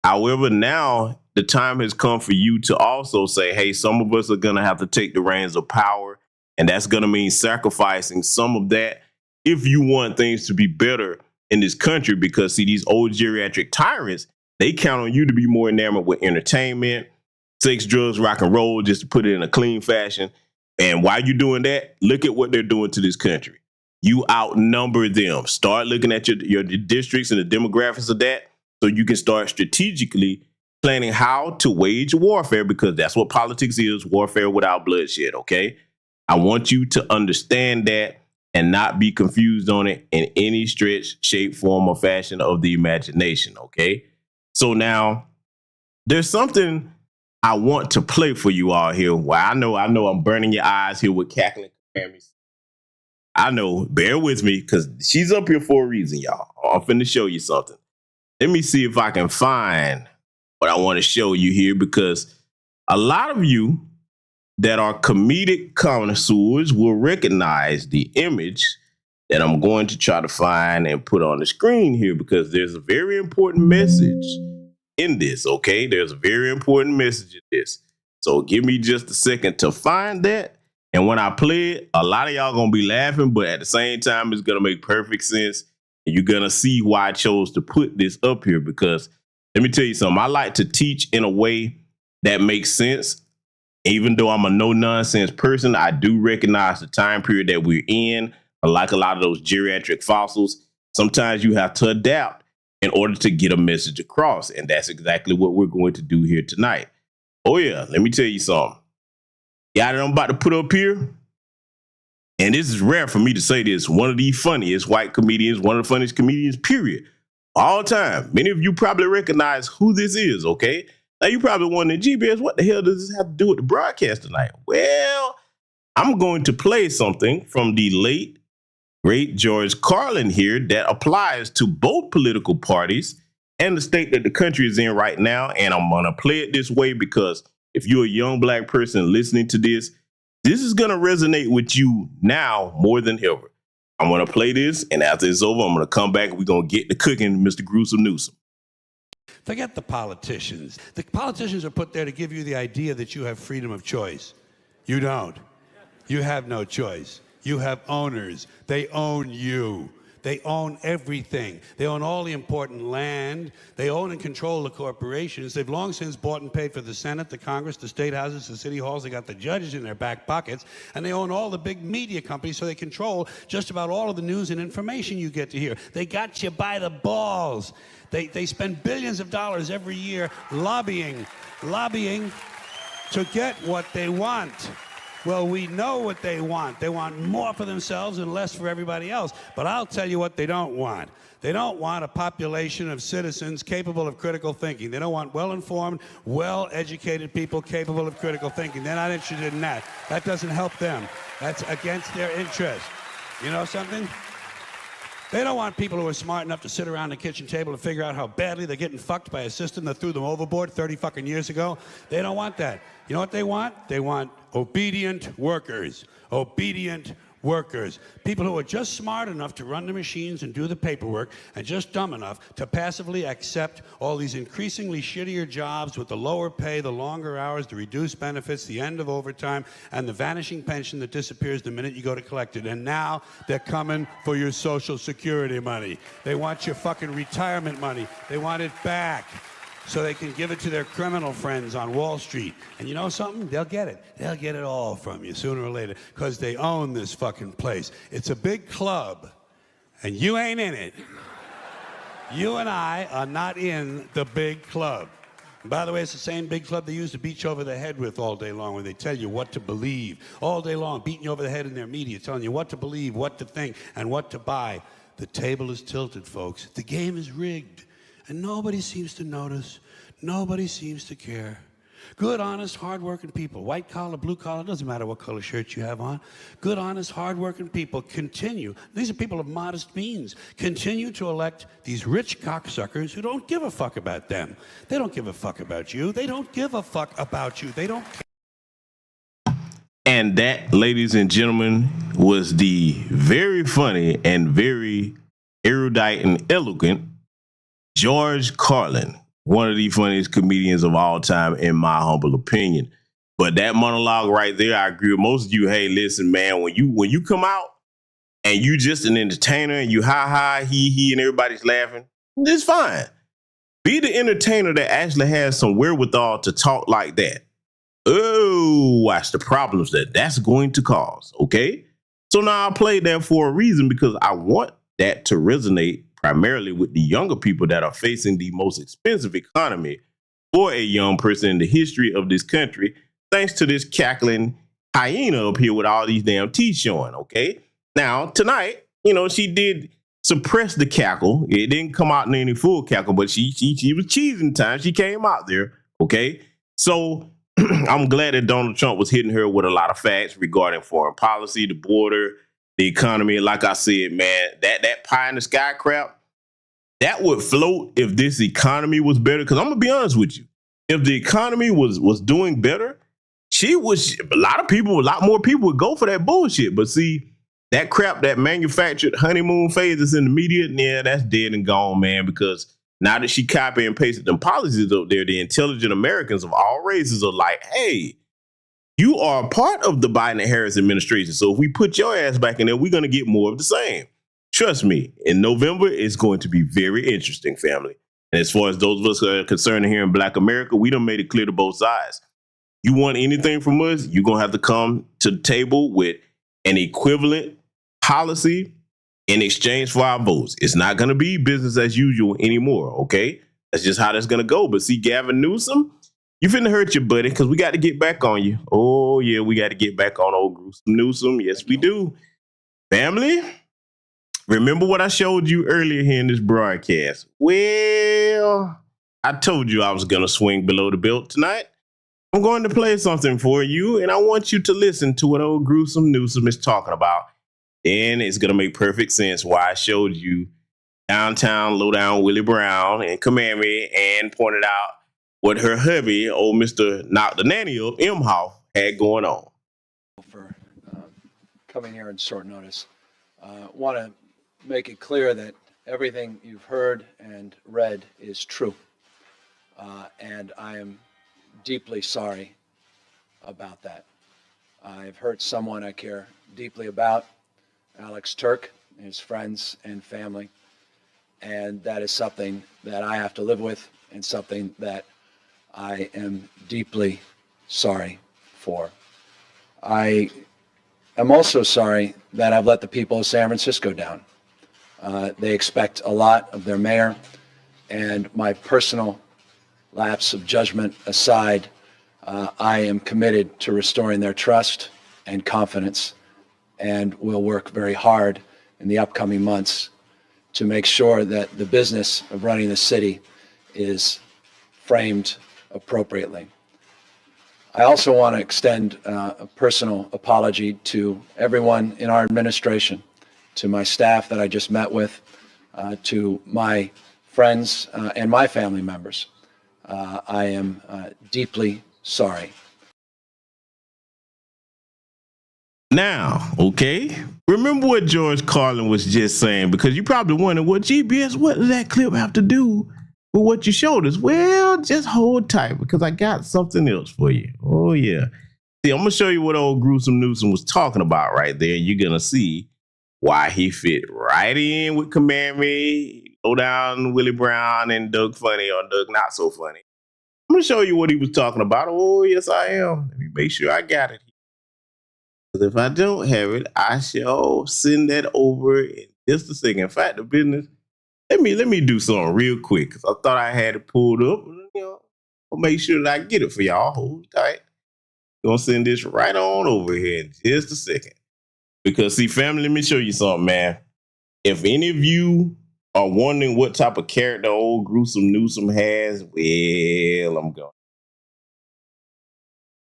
However, now the time has come for you to also say, hey, some of us are going to have to take the reins of power, and that's going to mean sacrificing some of that if you want things to be better in this country. Because, see, these old geriatric tyrants, they count on you to be more enamored with entertainment, sex, drugs, rock and roll, just to put it in a clean fashion. And while you're doing that, look at what they're doing to this country. You outnumber them. Start looking at your districts and the demographics of that so you can start strategically planning how to wage warfare, because that's what politics is, warfare without bloodshed, okay? I want you to understand that and not be confused on it in any stretch, shape, form, or fashion of the imagination, okay? So now, there's something I want to play for you all here. Well, I know I'm burning your eyes here with cackling cameras. I know, bear with me, because she's up here for a reason, y'all. I'm finna show you something. Let me see if I can find what I want to show you here, because a lot of you that are comedic connoisseurs will recognize the image that I'm going to try to find and put on the screen here, because there's a very important message in this, okay? There's a very important message in this. So give me just a second to find that. And when I play it, a lot of y'all gonna be laughing, but at the same time, it's gonna make perfect sense. And you're gonna see why I chose to put this up here, because let me tell you something. I like to teach in a way that makes sense. Even though I'm a no-nonsense person, I do recognize the time period that we're in. Like a lot of those geriatric fossils, sometimes you have to adapt in order to get a message across. And that's exactly what we're going to do here tonight. Oh, yeah. Let me tell you something. Yeah, that I'm about to put up here. And this is rare for me to say this. One of the funniest white comedians, one of the funniest comedians, period, all time. Many of you probably recognize who this is, okay? Now, you probably wondering, GBS, what the hell does this have to do with the broadcast tonight? Well, I'm going to play something from the late, great George Carlin here that applies to both political parties and the state that the country is in right now. And I'm going to play it this way because if you're a young black person listening to this, this is going to resonate with you now more than ever. I'm going to play this, and after it's over, I'm going to come back and we're going to get to cooking Mr. Gruesome Newsom. Forget the politicians. The politicians are put there to give you the idea that you have freedom of choice. You don't. You have no choice. You have owners. They own you. They own everything. They own all the important land. They own and control the corporations. They've long since bought and paid for the Senate, the Congress, the state houses, the city halls. They got the judges in their back pockets. And they own all the big media companies, so they control just about all of the news and information you get to hear. They got you by the balls. They spend billions of dollars every year lobbying to get what they want. Well, we know what they want. They want more for themselves and less for everybody else. But I'll tell you what they don't want. They don't want a population of citizens capable of critical thinking. They don't want well-informed, well-educated people capable of critical thinking. They're not interested in that. That doesn't help them. That's against their interest. You know something? They don't want people who are smart enough to sit around the kitchen table and figure out how badly they're getting fucked by a system that threw them overboard 30 fucking years ago. They don't want that. You know what they want? They want obedient workers. Obedient workers. People who are just smart enough to run the machines and do the paperwork, and just dumb enough to passively accept all these increasingly shittier jobs with the lower pay, the longer hours, the reduced benefits, the end of overtime, and the vanishing pension that disappears the minute you go to collect it. And now they're coming for your Social Security money. They want your fucking retirement money. They want it back, so they can give it to their criminal friends on Wall Street. And you know something? They'll get it. They'll get it all from you sooner or later, because they own this fucking place. It's a big club, and you ain't in it. You and I are not in the big club. And by the way, it's the same big club they use to beat you over the head with all day long, when they tell you what to believe. All day long, beating you over the head in their media, telling you what to believe, what to think, and what to buy. The table is tilted, folks. The game is rigged. And nobody seems to notice. Nobody seems to care. Good, honest, hard-working people, white collar, blue collar, doesn't matter what color shirt you have on. Good, honest, hard-working people continue. These are people of modest means. Continue to elect these rich cocksuckers who don't give a fuck about them. They don't give a fuck about you. They don't give a fuck about you. They don't care. And that, ladies and gentlemen, was the very funny and very erudite and eloquent George Carlin, one of the funniest comedians of all time, in my humble opinion. But that monologue right there, I agree with most of you. Hey, listen, man, when you come out and you just an entertainer and you ha, he, and everybody's laughing, it's fine. Be the entertainer that actually has some wherewithal to talk like that. Oh, watch the problems that's going to cause, okay? So now I played that for a reason, because I want that to resonate primarily with the younger people that are facing the most expensive economy for a young person in the history of this country, thanks to this cackling hyena up here with all these damn teeth showing, okay? Now, tonight, she did suppress the cackle. It didn't come out in any full cackle, but she was cheesing time. She came out there, okay? So I'm glad that Donald Trump was hitting her with a lot of facts regarding foreign policy, the border, the economy. Like I said, man, that pie in the sky crap, that would float if this economy was better. Because I'm going to be honest with you. If the economy was doing better, a lot more people would go for that bullshit. But see, that crap, that manufactured honeymoon phase that's in the media, yeah, that's dead and gone, man, because now that she copied and pasted them policies up there, the intelligent Americans of all races are like, hey, you are a part of the Biden and Harris administration. So if we put your ass back in there, we're going to get more of the same. Trust me, in November, it's going to be very interesting, family. And as far as those of us who are concerned here in Black America, we done made it clear to both sides. You want anything from us, you're going to have to come to the table with an equivalent policy in exchange for our votes. It's not going to be business as usual anymore, okay? That's just how that's going to go. But see, Gavin Newsom, you finna hurt your buddy, because we got to get back on you. Oh, yeah, we got to get back on old gruesome Newsom. Yes, we do. Family, remember what I showed you earlier here in this broadcast? Well, I told you I was going to swing below the belt tonight. I'm going to play something for you, and I want you to listen to what old gruesome Newsom is talking about. And it's going to make perfect sense why I showed you downtown, low-down Willie Brown and Kamami, and pointed out what her hubby, old Mr. Knock the Nanny Up, Imhoff, had going on. For coming here on short notice. Want to make it clear that everything you've heard and read is true. And I am deeply sorry about that. I've hurt someone I care deeply about, Alex Turk, his friends and family, and that is something that I have to live with, and something that I am deeply sorry for. I am also sorry that I've let the people of San Francisco down. They expect a lot of their mayor, and my personal lapse of judgment aside, I am committed to restoring their trust and confidence, and will work very hard in the upcoming months to make sure that the business of running the city is framed appropriately. I also want to extend a personal apology to everyone in our administration, to my staff that I just met with, to my friends and my family members. I am deeply sorry. Now, okay, remember what George Carlin was just saying, because you probably wondering, well, GBS, what does that clip have to do with what you showed us? Well, just hold tight, because I got something else for you. Oh, yeah. See, I'm going to show you what old gruesome Newsom was talking about right there. You're going to see why he fit right in with Kamami, low down Willie Brown, and Doug Funny, or Doug Not So Funny. I'm going to show you what he was talking about. Oh, yes, I am. Let me make sure I got it. If I don't have it, I shall send that over in just a second. In fact, the business, let me do something real quick, because I thought I had it pulled up. I'll make sure that I get it for y'all. Hold tight. Gonna send this right on over here in just a second. Because see, family, let me show you something, man. If any of you are wondering what type of character old gruesome Newsom has, well, I'm going.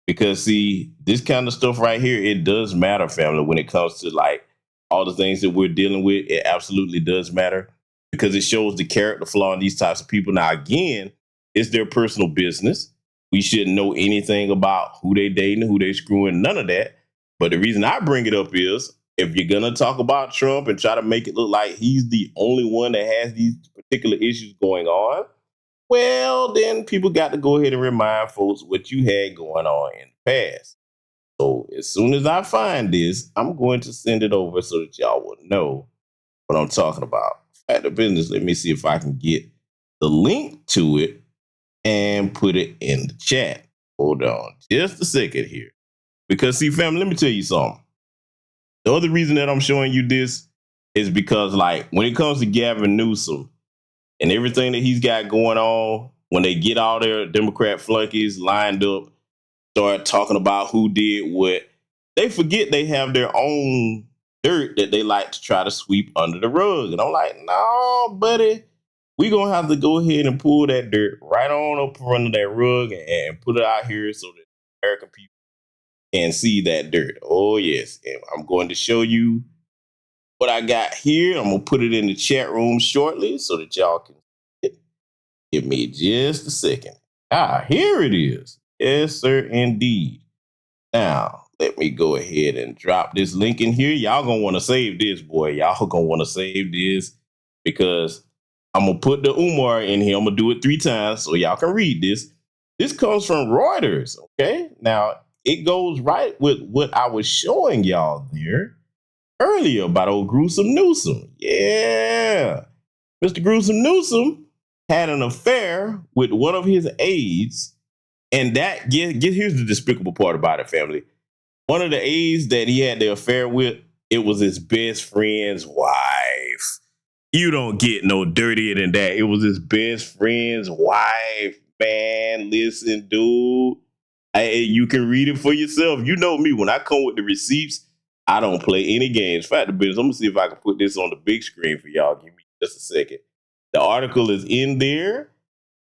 Because see, this kind of stuff right here, it does matter, family, when it comes to like all the things that we're dealing with. It absolutely does matter, because it shows the character flaw in these types of people. Now, again, it's their personal business. We shouldn't know anything about who they dating, who they screwing, none of that. But the reason I bring it up is if you're going to talk about Trump and try to make it look like he's the only one that has these particular issues going on, well, then people got to go ahead and remind folks what you had going on in the past. So as soon as I find this, I'm going to send it over so that y'all will know what I'm talking about. Fact of business, let me see if I can get the link to it and put it in the chat. Hold on just a second here. Because see, family, let me tell you something. The other reason that I'm showing you this is because, like, when it comes to Gavin Newsom and everything that he's got going on, when they get all their Democrat flunkies lined up, start talking about who did what, they forget they have their own dirt that they like to try to sweep under the rug. And I'm like, no, buddy, we're going to have to go ahead and pull that dirt right on up from under that rug and put it out here so that American people can see that dirt. Oh, yes. And I'm going to show you what I got here. I'm going to put it in the chat room shortly so that y'all can see it. Give me just a second. Here it is. Yes, sir, indeed. Now, let me go ahead and drop this link in here. Y'all going to want to save this, boy. Y'all going to want to save this because I'm going to put the Umar in here. I'm going to do it 3 times so y'all can read this. This comes from Reuters, okay? Now, it goes right with what I was showing y'all there earlier about old Gruesome Newsom. Yeah. Mr. Gruesome Newsom had an affair with one of his aides. And that, here's the despicable part about it, family. One of the aides that he had the affair with, it was his best friend's wife. You don't get no dirtier than that. It was his best friend's wife. Man, listen, dude. You can read it for yourself. You know me. When I come with the receipts, I don't play any games. Fact of business, I'm going to see if I can put this on the big screen for y'all. Give me just a second. The article is in there.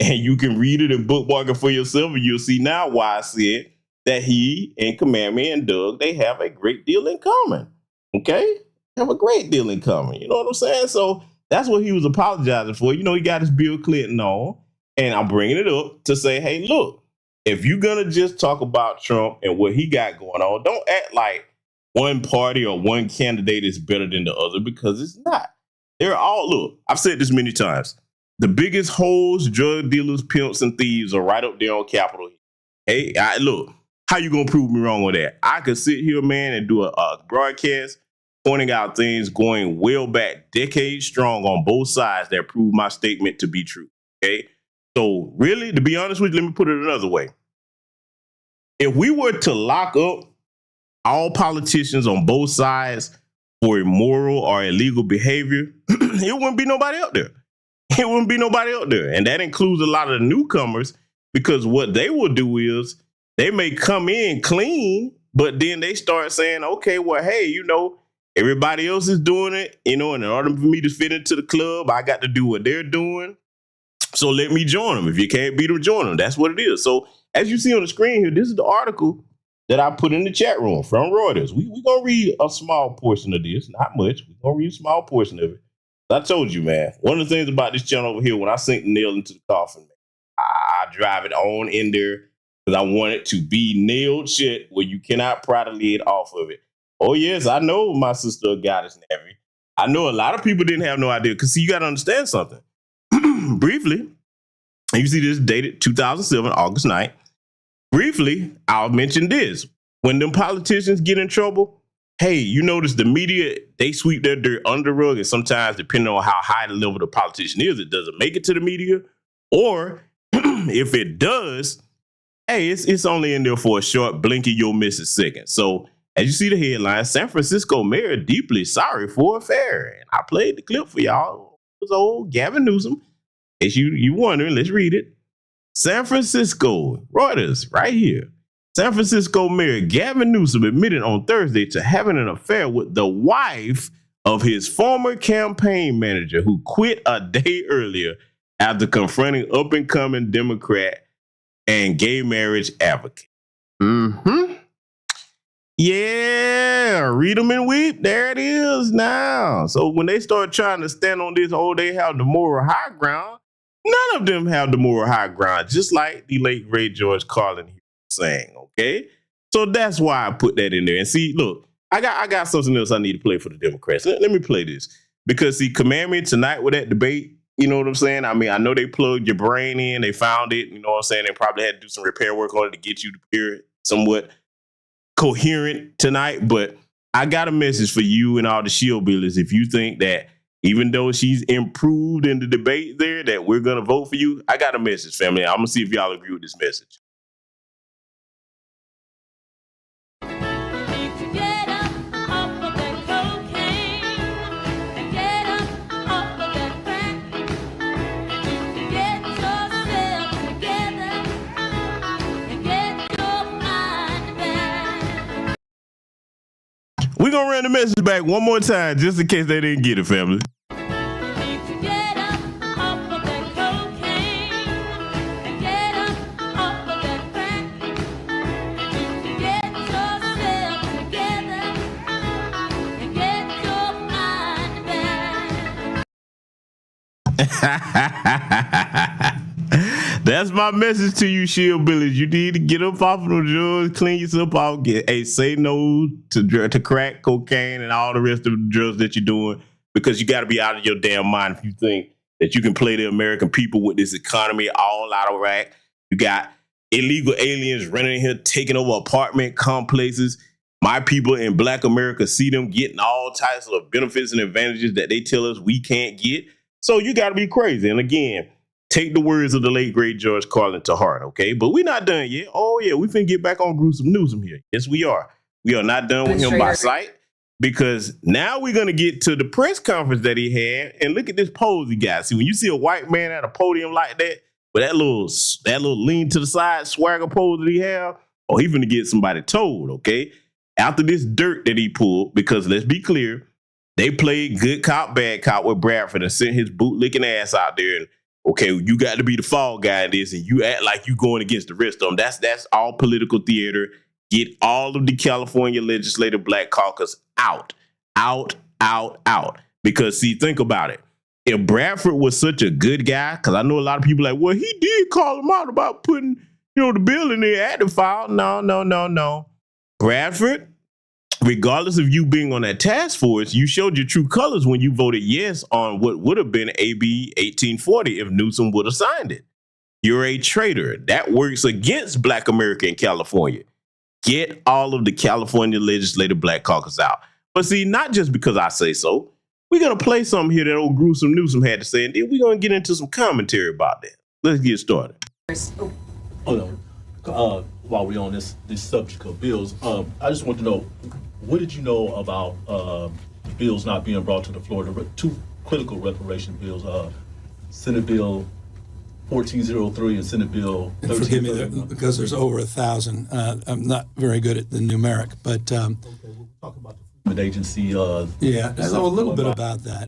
And you can read it and bookmark it for yourself, and you'll see now why I said that he and Commandment and Doug, they have a great deal in common. Okay? Have a great deal in common. You know what I'm saying? So that's what he was apologizing for. You know, he got his Bill Clinton on, and I'm bringing it up to say, hey, look, if you're going to just talk about Trump and what he got going on, don't act like one party or one candidate is better than the other, because it's not. They're all, look, I've said this many times. The biggest hoes, drug dealers, pimps, and thieves are right up there on Capitol Hill. Hey, look, how you gonna prove me wrong with that? I could sit here, man, and do a broadcast pointing out things going well back, decades strong on both sides that prove my statement to be true. Okay, so really, to be honest with you, let me put it another way. If we were to lock up all politicians on both sides for immoral or illegal behavior, it wouldn't be nobody out there. It wouldn't be nobody out there. And that includes a lot of the newcomers, because what they will do is they may come in clean, but then they start saying, okay, well, hey, you know, everybody else is doing it, you know, and in order for me to fit into the club, I got to do what they're doing. So let me join them. If you can't beat them, join them. That's what it is. So as you see on the screen here, this is the article that I put in the chat room from Reuters. We're going to read a small portion of this, not much. We're going to read a small portion of it. I told you, man, one of the things about this channel over here, when I sink the nail into the coffin, man, I drive it on in there because I want it to be nailed shut where you cannot pry the lid off of it. Oh, yes, I know my sister Goddess Navy. I know a lot of people didn't have no idea, because you got to understand something. Briefly, you see this dated 2007, August 9th. Briefly, I'll mention this. When them politicians get in trouble, hey, you notice the media, they sweep their dirt under the rug, and sometimes, depending on how high the level the politician is, it doesn't make it to the media. Or if it does, hey, it's only in there for a short blinky, you'll miss a second. So as you see the headline, San Francisco mayor deeply sorry for affair. And I played the clip for y'all. It was old Gavin Newsom. As you wondering, let's read it. San Francisco, Reuters, right here. San Francisco Mayor Gavin Newsom admitted on Thursday to having an affair with the wife of his former campaign manager, who quit a day earlier after confronting up-and-coming Democrat and gay marriage advocate. Yeah, read them and weep. There it is now. So when they start trying to stand on this, they have the moral high ground. None of them have the moral high ground, just like the late great George Carlin saying, okay? So that's why I put that in there. And see, look, I got something else I need to play for the Democrats. Let me play this. Because see, Command Me tonight with that debate, you know what I'm saying? I mean, I know they plugged your brain in, they found it, you know what I'm saying? They probably had to do some repair work on it to get you to hear somewhat coherent tonight. But I got a message for you and all the shield builders. If you think that even though she's improved in the debate there, that we're going to vote for you, I got a message, family. I'm going to see if y'all agree with this message. We're going to run the message back one more time just in case they didn't get it, family. That's my message to you, shield builders. You need to get up off of the drugs, clean yourself out, say no to crack, cocaine, and all the rest of the drugs that you're doing, because you got to be out of your damn mind if you think that you can play the American people with this economy all out of whack. You got illegal aliens running in here, taking over apartment complexes. My people in Black America see them getting all types of benefits and advantages that they tell us we can't get. So you got to be crazy. And again, take the words of the late, great George Carlin to heart, okay? But we're not done yet. Oh, yeah, we finna get back on gruesome Newsom here. Yes, we are. We are not done with him by sight, because now we're going to get to the press conference that he had. And look at this pose he got. See, when you see a white man at a podium like that, with that little lean to the side swagger pose that he have, oh, he finna get somebody told, okay? After this dirt that he pulled, because let's be clear, they played good cop, bad cop with Bradford and sent his bootlicking ass out there. And okay, you got to be the fall guy in this, and you act like you going against the rest of them. That's all political theater. Get all of the California Legislative Black Caucus out. Because see, think about it. If Bradford was such a good guy, because I know a lot of people like, well, he did call him out about putting, the bill in the active file. No. Bradford, regardless of you being on that task force, you showed your true colors when you voted yes on what would have been AB 1840 if Newsom would have signed it. You're a traitor. That works against Black America in California. Get all of the California Legislative Black Caucus out. But see, not just because I say so. We're going to play something here that old gruesome Newsom had to say, and then we're going to get into some commentary about that. Let's get started. Hold on. While we're on this subject of bills, I just want to know, what did you know about bills not being brought to the floor? The two critical reparation bills, Senate Bill 1403 and Senate Bill 1331. Forgive me, because there's over 1,000. I'm not very good at the numeric, but okay, we'll talk about the agency. Yeah, I know a little bit about that.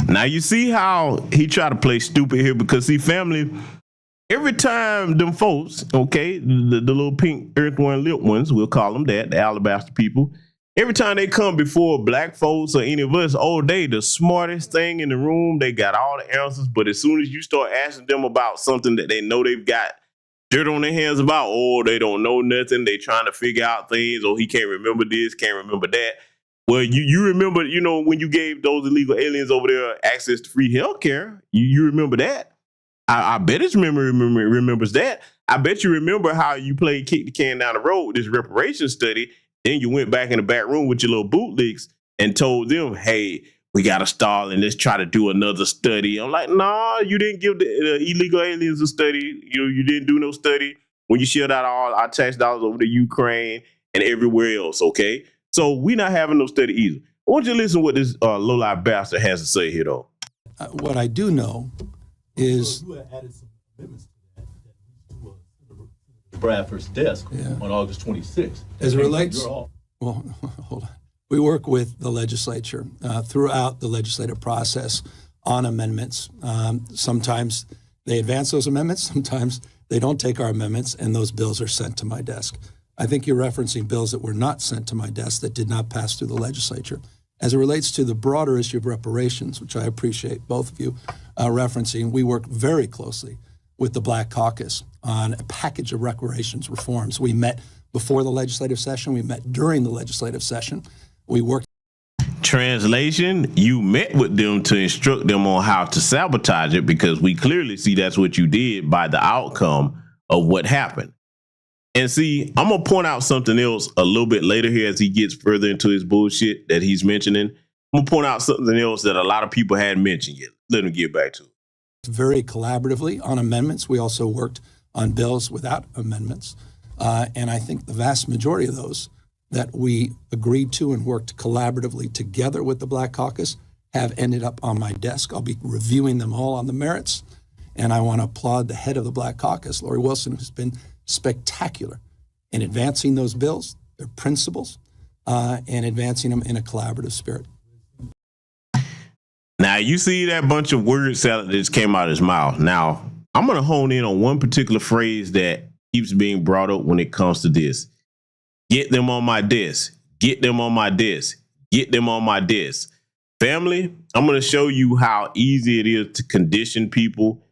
Now you see how he tried to play stupid here, because see, family, every time them folks, okay, the little pink earth one lip ones, we'll call them that, the alabaster people, every time they come before Black folks or any of us, oh, they the smartest thing in the room. They got all the answers. But as soon as you start asking them about something that they know they've got dirt on their hands about, oh, they don't know nothing. They trying to figure out things. Oh, he can't remember this, can't remember that. Well, you remember, when you gave those illegal aliens over there access to free health care, you remember that. I bet his memory remembers that. I bet you remember how you played kick the can down the road with this reparations study. Then you went back in the back room with your little bootlicks and told them, hey, we got to stall and let's try to do another study. I'm like, nah, you didn't give the illegal aliens a study. You didn't do no study when you shelled out all our tax dollars over to Ukraine and everywhere else, okay? So we're not having no study either. I want you to listen to what this low-life bastard has to say here, though. What I do know is... You had added some amendments to that Bradford's desk on August 26th. As it relates... Well, hold on. We work with the legislature throughout the legislative process on amendments. Sometimes they advance those amendments. Sometimes they don't take our amendments, and those bills are sent to my desk. I think you're referencing bills that were not sent to my desk that did not pass through the legislature. As it relates to the broader issue of reparations, which I appreciate both of you referencing, we work very closely with the Black Caucus on a package of reparations reforms. We met before the legislative session. We met during the legislative session. We worked. Translation, you met with them to instruct them on how to sabotage it, because we clearly see that's what you did by the outcome of what happened. And see, I'm going to point out something else a little bit later here as he gets further into his bullshit that he's mentioning. I'm going to point out something else that a lot of people hadn't mentioned yet. Let him get back to it. Very collaboratively on amendments. We also worked on bills without amendments. And I think the vast majority of those that we agreed to and worked collaboratively together with the Black Caucus have ended up on my desk. I'll be reviewing them all on the merits. And I want to applaud the head of the Black Caucus, Lori Wilson, who's been spectacular in advancing those bills, their principles, and advancing them in a collaborative spirit. Now, you see that bunch of word salad that just came out of his mouth. Now, I'm going to hone in on one particular phrase that keeps being brought up when it comes to this. Get them on my desk. Get them on my desk. Get them on my desk. Family, I'm going to show you how easy it is to condition people.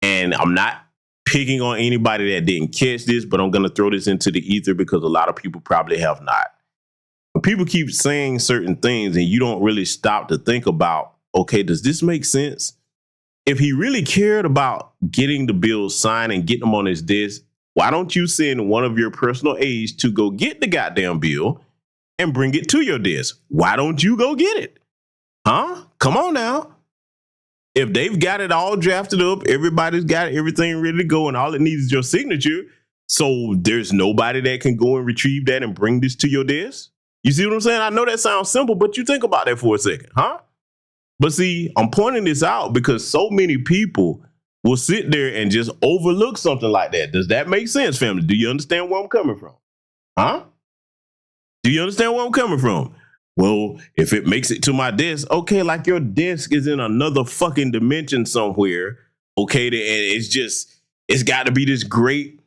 And I'm not picking on anybody that didn't catch this, but I'm going to throw this into the ether because a lot of people probably have not. When people keep saying certain things and you don't really stop to think about, okay, does this make sense? If he really cared about getting the bill signed and getting them on his desk, why don't you send one of your personal aides to go get the goddamn bill and bring it to your desk? Why don't you go get it? Huh? Come on now. If they've got it all drafted up, everybody's got everything ready to go, and all it needs is your signature, so there's nobody that can go and retrieve that and bring this to your desk? You see what I'm saying? I know that sounds simple, but you think about that for a second, huh? But see, I'm pointing this out because so many people will sit there and just overlook something like that. Does that make sense, family? Do you understand where I'm coming from? Huh? Do you understand where I'm coming from? Well, if it makes it to my desk, okay, like your desk is in another fucking dimension somewhere, okay, and it's got to be this great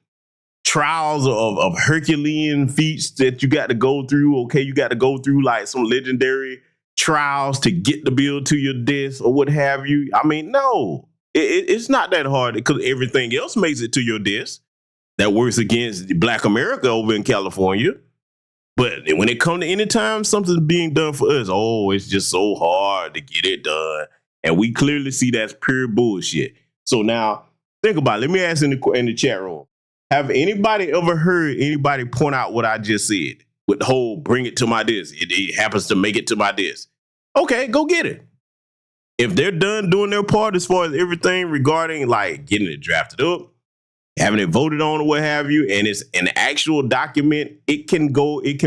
trials of Herculean feats that you got to go through, okay? You got to go through like some legendary trials to get the bill to your desk or what have you. I mean, no, it's not that hard because everything else makes it to your desk that works against Black America over in California. But when it comes to any time something's being done for us, oh, it's just so hard to get it done. And we clearly see that's pure bullshit. So now think about it. Let me ask in the chat room. Have anybody ever heard anybody point out what I just said with the whole bring it to my desk? It happens to make it to my desk. Okay, go get it. If they're done doing their part as far as everything regarding like getting it drafted up, having it voted on or what have you, and it's an actual document, it can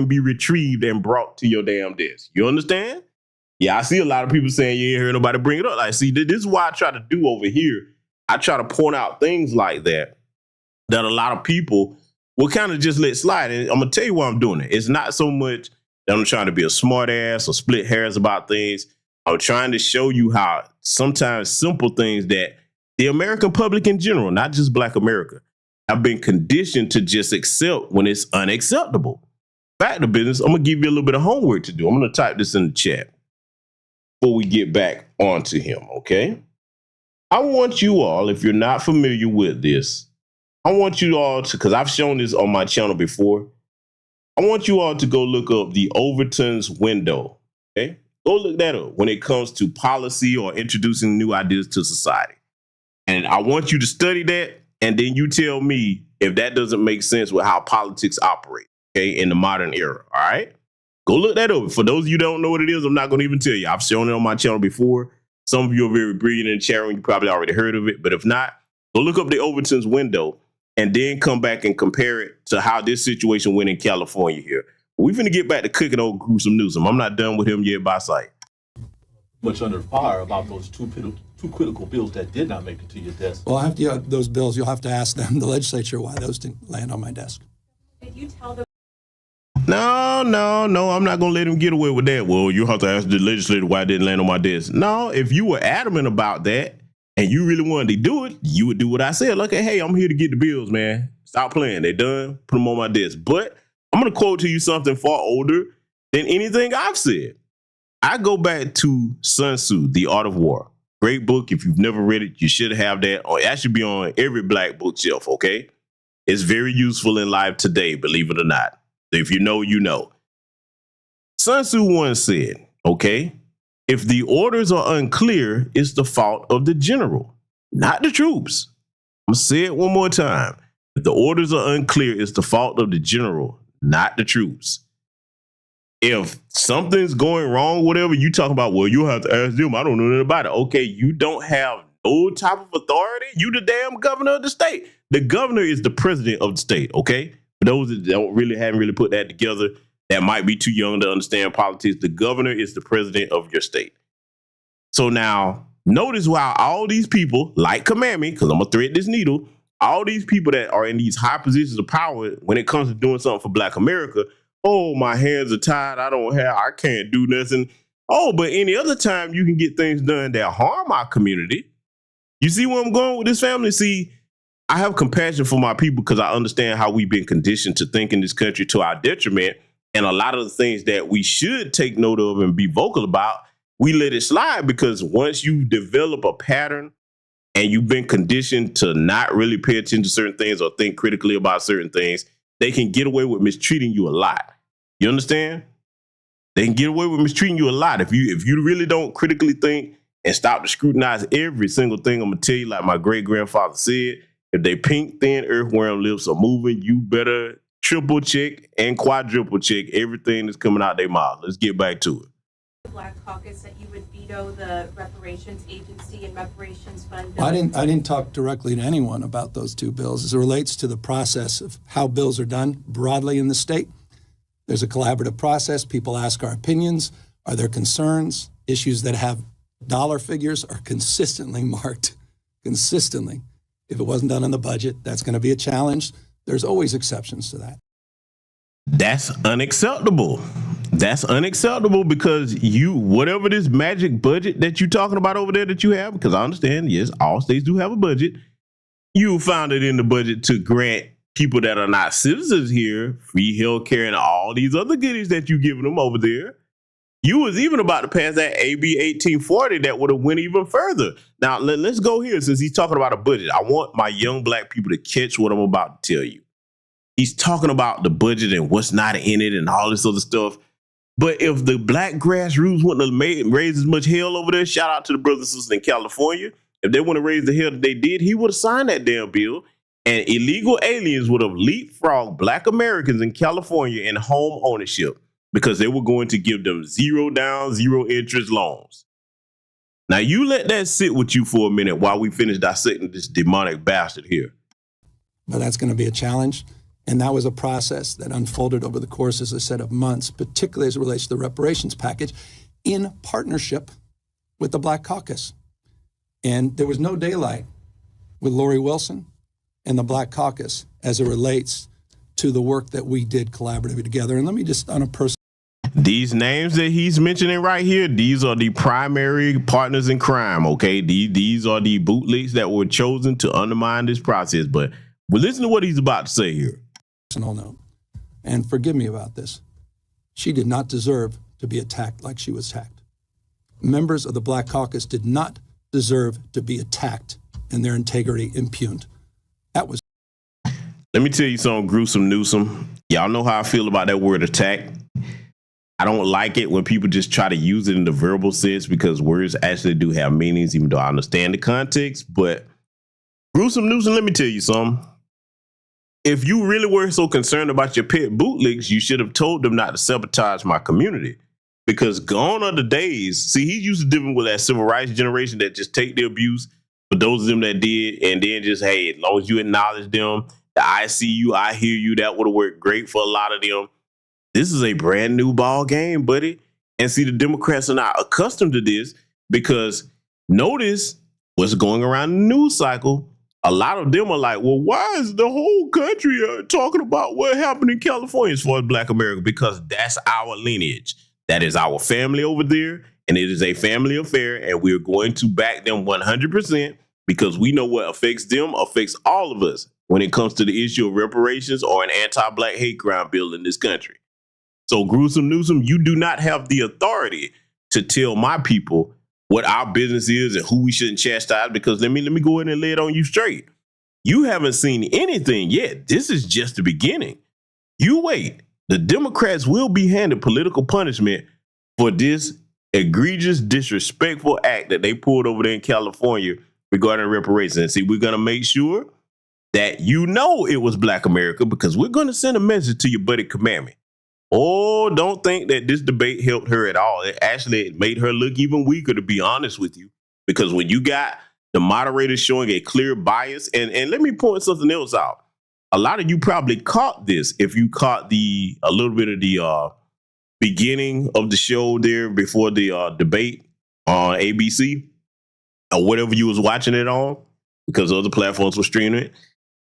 be retrieved and brought to your damn desk. You understand? Yeah, I see a lot of people saying you ain't heard nobody bring it up. Like, see, this is why I try to do over here. I try to point out things like that a lot of people will kind of just let slide. And I'm going to tell you why I'm doing it. It's not so much that I'm trying to be a smart ass or split hairs about things. I'm trying to show you how sometimes simple things that the American public in general, not just Black America, have been conditioned to just accept when it's unacceptable. Back to business, I'm going to give you a little bit of homework to do. I'm going to type this in the chat before we get back onto him, okay? I want you all, if you're not familiar with this, I want you all to, because I've shown this on my channel before, I want you all to go look up the Overton's window, okay? Go look that up when it comes to policy or introducing new ideas to society. And I want you to study that, and then you tell me if that doesn't make sense with how politics operate, okay, in the modern era, all right? Go look that up. For those of you who don't know what it is, I'm not going to even tell you. I've shown it on my channel before. Some of you are very brilliant in the chat room. You probably already heard of it. But if not, go look up the Overton's window and then come back and compare it to how this situation went in California here. We're going to get back to cooking old gruesome Newsom. I'm not done with him yet by sight. Much under fire about those two critical bills that did not make it to your desk. Well, I have to, those bills, you'll have to ask them, the legislature, why those didn't land on my desk. Did you tell them? No, I'm not going to let him get away with that. Well, you have to ask the legislature why it didn't land on my desk. No, if you were adamant about that and you really wanted to do it, you would do what I said. Like, hey, I'm here to get the bills, man. Stop playing. They're done. Put them on my desk. But I'm going to quote to you something far older than anything I've said. I go back to Sun Tzu, The Art of War. Great book. If you've never read it, you should have that. Or that should be on every Black bookshelf, okay? It's very useful in life today, believe it or not. If you know, you know. Sun Tzu once said, okay, if the orders are unclear, it's the fault of the general, not the troops. I'm going to say it one more time. If the orders are unclear, it's the fault of the general, not the troops. If something's going wrong, whatever, you talk about, well, you have to ask them. I don't know nothing about it. Okay, you don't have no type of authority. You the damn governor of the state. The governor is the president of the state, okay? For those that haven't really put that together, that might be too young to understand politics. The governor is the president of your state. So now, notice why all these people, like Kamami, because I'm going to thread this needle, all these people that are in these high positions of power, when it comes to doing something for Black America, oh, my hands are tied. I can't do nothing. Oh, but any other time you can get things done that harm our community. You see where I'm going with this, family? See, I have compassion for my people because I understand how we've been conditioned to think in this country to our detriment. And a lot of the things that we should take note of and be vocal about, we let it slide because once you develop a pattern and you've been conditioned to not really pay attention to certain things or think critically about certain things, they can get away with mistreating you a lot. You understand? They can get away with mistreating you a lot. If you really don't critically think and stop to scrutinize every single thing, I'm going to tell you, like my great-grandfather said, if they pink, thin earthworm lips are moving, you better triple check and quadruple check everything that's coming out their mouth. Let's get back to it. The Black Caucus that you would veto the reparations agency and reparations fund bill? I didn't talk directly to anyone about those two bills. As it relates to the process of how bills are done broadly in the state, there's a collaborative process. People ask our opinions. Are there concerns? Issues that have dollar figures are consistently marked, consistently. If it wasn't done in the budget, that's going to be a challenge. There's always exceptions to that. That's unacceptable. That's unacceptable because whatever this magic budget that you're talking about over there that you have, because I understand, yes, all states do have a budget. You found it in the budget to grant people that are not citizens here free health care and all these other goodies that you're giving them over there. You was even about to pass that AB 1840 that would have went even further. Now, let's go here since he's talking about a budget. I want my young Black people to catch what I'm about to tell you. He's talking about the budget and what's not in it and all this other stuff. But if the Black grassroots wouldn't have raised as much hell over there, shout out to the brothers and sisters in California. If they want to raise the hell that they did, he would have signed that damn bill. And illegal aliens would have leapfrogged Black Americans in California in home ownership, because they were going to give them 0 down, 0 interest loans. Now, you let that sit with you for a minute while we finish dissecting this demonic bastard here. But that's going to be a challenge. And that was a process that unfolded over the course, as I said, of months, particularly as it relates to the reparations package, in partnership with the Black Caucus. And there was no daylight with Lori Wilson and the Black Caucus as it relates to the work that we did collaboratively together. And let me just, on a personal... These names that he's mentioning right here, these are the primary partners in crime, okay? These are the bootlicks that were chosen to undermine this process. But listen to what he's about to say here. Personal note, and forgive me about this, she did not deserve to be attacked like she was attacked. Members of the Black Caucus did not deserve to be attacked and their integrity impugned. That was... Let me tell you something, Gruesome Newsom. Y'all know how I feel about that word attack. I don't like it when people just try to use it in the verbal sense, because words actually do have meanings, even though I understand the context. But Gruesome Newsom, let me tell you something. If you really were so concerned about your pet bootlicks, you should have told them not to sabotage my community. Because gone are the days. See, he's used to dealing with that civil rights generation that just take the abuse for those of them that did, and then just, hey, as long as you acknowledge them, I see you, I hear you, that would have worked great for a lot of them. This is a brand new ball game, buddy. And see, the Democrats are not accustomed to this, because notice what's going around the news cycle. A lot of them are like, well, why is the whole country talking about what happened in California as far as Black America? Because that's our lineage. That is our family over there, and it is a family affair, and we're going to back them 100% because we know what affects them affects all of us when it comes to the issue of reparations or an anti-Black hate crime bill in this country. So, Gruesome Newsom, you do not have the authority to tell my people what our business is and who we shouldn't chastise, because let me go ahead and lay it on you straight. You haven't seen anything yet. This is just the beginning. You wait. The Democrats will be handed political punishment for this egregious, disrespectful act that they pulled over there in California regarding reparations. And see, we're going to make sure that you know it was Black America, because we're going to send a message to your buddy Kamami. Oh, don't think that this debate helped her at all. It made her look even weaker, to be honest with you, because when you got the moderators showing a clear bias, and let me point something else out. A lot of you probably caught this if you caught a little bit of the beginning of the show there before the debate on ABC or whatever you was watching it on, because other platforms were streaming it.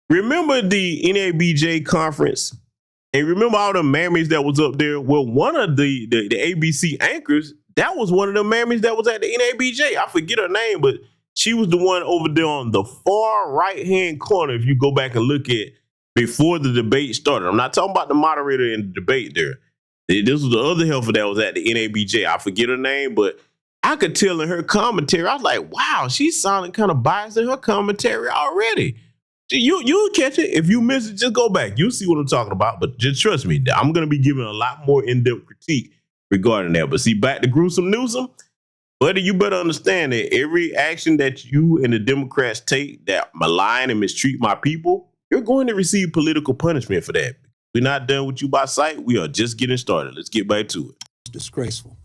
Remember the NABJ conference? And remember all the mammies that was up there? Well, one of the ABC anchors, that was one of the mammies that was at the NABJ. I forget her name, but she was the one over there on the far right-hand corner, if you go back and look at before the debate started. I'm not talking about the moderator in the debate there. This was the other helper that was at the NABJ. I forget her name, but I could tell in her commentary, I was like, wow, she's sounding kind of biased in her commentary already. You'll catch it. If you miss it, just go back. You'll see what I'm talking about. But just trust me, I'm going to be giving a lot more in-depth critique regarding that. But see, back to gruesome Newsom, buddy, you better understand that every action that you and the Democrats take that malign and mistreat my people, you're going to receive political punishment for that. We're not done with you by sight. We are just getting started. Let's get back to it. Disgraceful.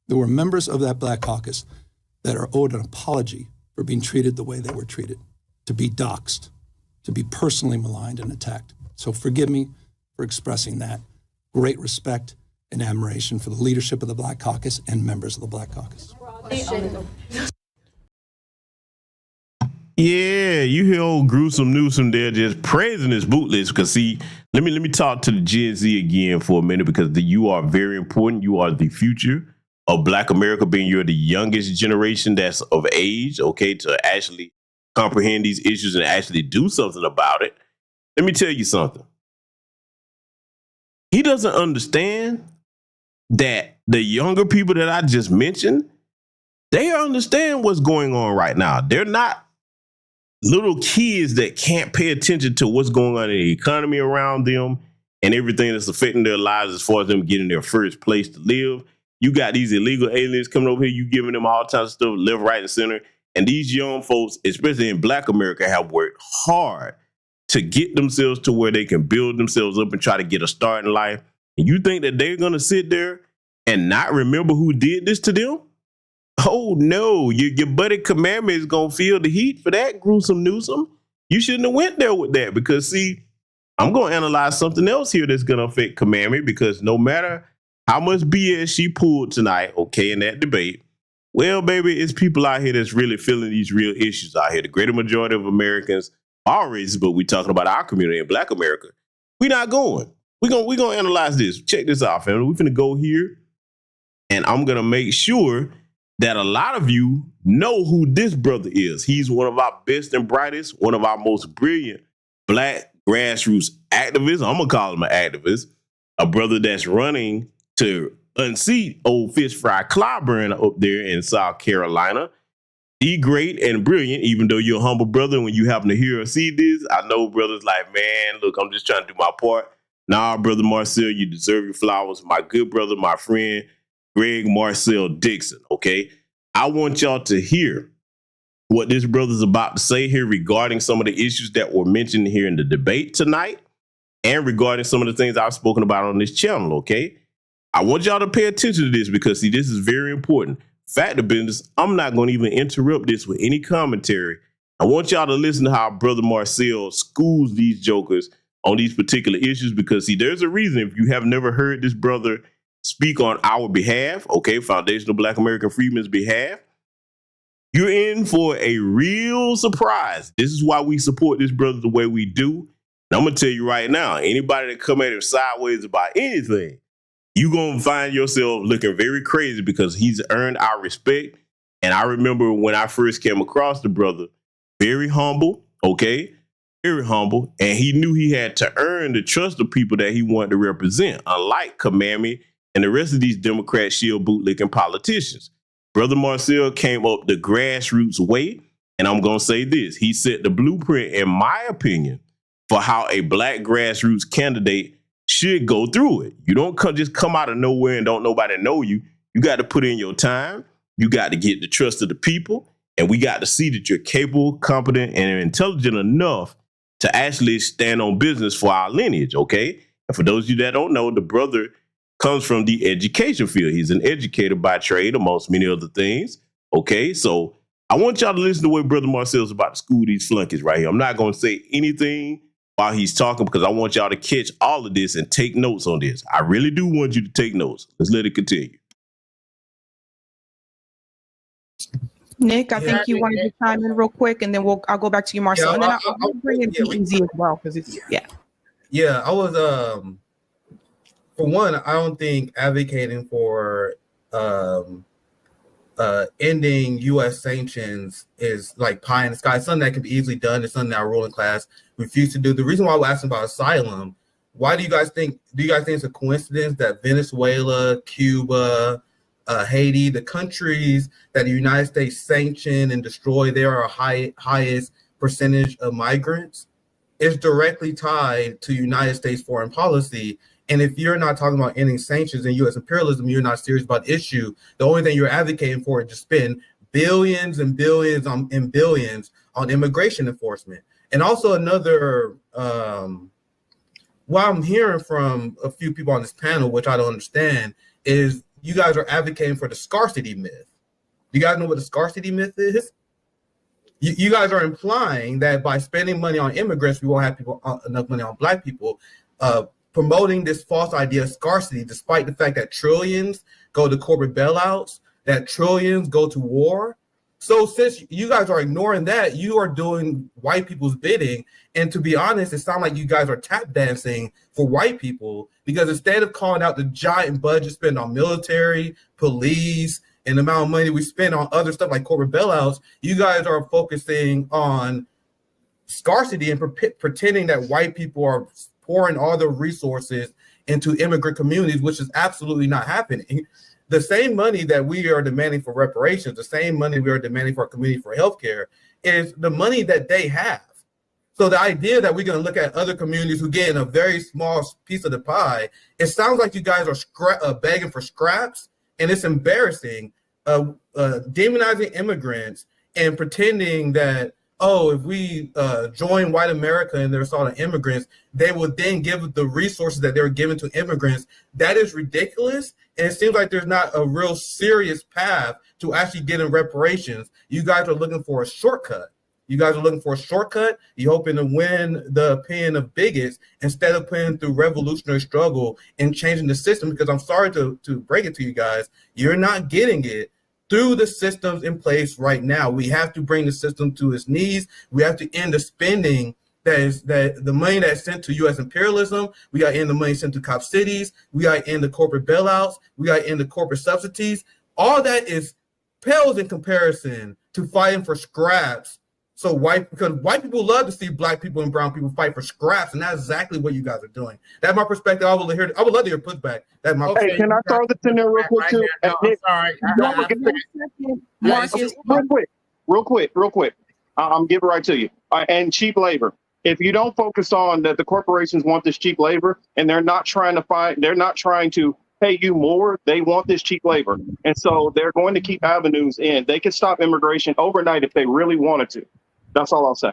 There were members of that Black Caucus that are owed an apology for being treated the way they were treated, to be doxxed, to be personally maligned and attacked. So forgive me for expressing that. Great respect and admiration for the leadership of the Black Caucus and members of the Black Caucus. Yeah, you hear old gruesome Newsom there just praising his Bootlicks, because see, let me talk to the Gen Z again for a minute, because you are very important. You are the future of Black America, being you're the youngest generation that's of age, okay, to actually comprehend these issues and actually do something about it. Let me tell you something. He doesn't understand that the younger people that I just mentioned, they understand what's going on right now. They're not little kids that can't pay attention to what's going on in the economy around them and everything that's affecting their lives as far as them getting their first place to live. You got these illegal aliens coming over here, you giving them all kinds of stuff, left, right, and center. And these young folks, especially in Black America, have worked hard to get themselves to where they can build themselves up and try to get a start in life. And you think that they're going to sit there and not remember who did this to them? Oh, no, your buddy Kamami is going to feel the heat for that, gruesome Newsom. You shouldn't have went there with that, because, see, I'm going to analyze something else here that's going to affect Kamami, because no matter how much BS she pulled tonight, okay, in that debate, well, baby, it's people out here that's really feeling these real issues out here. The greater majority of Americans are racist, but we're talking about our community in Black America. We're not going. We're gonna analyze this. Check this out, family. We're finna go here, and I'm going to make sure that a lot of you know who this brother is. He's one of our best and brightest, one of our most brilliant Black grassroots activists. I'm going to call him an activist, a brother that's running to unseat old fish fry Clyburn up there in South Carolina. He great and brilliant, even though you're a humble brother. When you happen to hear or see this, I know brothers like, man, look, I'm just trying to do my part. Nah, brother Marcel, you deserve your flowers. My good brother, my friend, Greg Marcel Dixon, okay? I want y'all to hear what this brother's about to say here regarding some of the issues that were mentioned here in the debate tonight and regarding some of the things I've spoken about on this channel, okay? I want y'all to pay attention to this, because, see, this is very important. Fact of business, I'm not going to even interrupt this with any commentary. I want y'all to listen to how Brother Marcel schools these jokers on these particular issues, because, see, there's a reason. If you have never heard this brother speak on our behalf, okay, Foundational Black American Freedmen's behalf, you're in for a real surprise. This is why we support this brother the way we do. And I'm going to tell you right now, anybody that come at him sideways about anything, you're going to find yourself looking very crazy, because he's earned our respect. And I remember when I first came across the brother, very humble, okay, very humble. And he knew he had to earn the trust of people that he wanted to represent, unlike Kamami and the rest of these Democrat shield bootlicking politicians. Brother Marcel came up the grassroots way. And I'm going to say this. He set the blueprint, in my opinion, for how a black grassroots candidate should go through it. You don't just come out of nowhere and don't nobody know you. You got to put in your time. You got to get the trust of the people. And we got to see that you're capable, competent, and intelligent enough to actually stand on business for our lineage, okay? And for those of you that don't know, the brother comes from the education field. He's an educator by trade, amongst many other things, okay? So I want y'all to listen to what Brother Marcel's about to school these flunkies right here. I'm not going to say anything while he's talking because I want y'all to catch all of this and take notes on this. I really do want you to take notes. Let's let it continue. Nick, I think you wanted to chime in real quick, and then I'll go back to you, Marcel, and then I'll bring in easy as well because it's Yeah, I was for one, I don't think advocating for ending U.S. sanctions is like pie in the sky. It's something that can be easily done. It's something that our ruling class refused to do. The reason why we're asking about asylum, why do you guys think it's a coincidence that Venezuela, Cuba, Haiti, the countries that the United States sanction and destroy, there are highest percentage of migrants, is directly tied to United States foreign policy. And if you're not talking about ending sanctions and U.S. imperialism, you're not serious about the issue. The only thing you're advocating for is to spend billions and billions and billions on immigration enforcement. And also another, what I'm hearing from a few people on this panel, which I don't understand, is you guys are advocating for the scarcity myth. Do you guys know what the scarcity myth is? You guys are implying that by spending money on immigrants, we won't have enough money on black people, promoting this false idea of scarcity, despite the fact that trillions go to corporate bailouts, that trillions go to war. So since you guys are ignoring that, you are doing white people's bidding. And to be honest, it sounds like you guys are tap dancing for white people, because instead of calling out the giant budget spent on military, police, and the amount of money we spend on other stuff like corporate bailouts, you guys are focusing on scarcity and pretending that white people are pouring all their resources into immigrant communities, which is absolutely not happening. The same money that we are demanding for reparations, the same money we are demanding for our community for healthcare, is the money that they have. So the idea that we're going to look at other communities who get in a very small piece of the pie, it sounds like you guys are begging for scraps, and it's embarrassing, demonizing immigrants and pretending that, oh, if we join white America and there's all the immigrants, they would then give the resources that they're giving to immigrants. That is ridiculous. And it seems like there's not a real serious path to actually getting reparations. You guys are looking for a shortcut. You're hoping to win the opinion of bigots instead of putting through revolutionary struggle and changing the system. Because I'm sorry to break it to you guys, you're not getting it through the systems in place right now. We have to bring the system to its knees. We have to end the spending that the money that's sent to U.S. imperialism. We got to end the money sent to cop cities. We got to end the corporate bailouts. We got to end the corporate subsidies. All that pales in comparison to fighting for scraps. Because white people love to see black people and brown people fight for scraps, and that's exactly what you guys are doing. That's my perspective. I would love to hear pushback. That's my Hey, can I throw this in there real quick too? I'm sorry. Real quick. I'm giving right to you. And cheap labor. If you don't focus on that, the corporations want this cheap labor, and they're not trying to pay you more. They want this cheap labor, and so they're going to keep avenues in. They could stop immigration overnight if they really wanted to. That's all I'll say.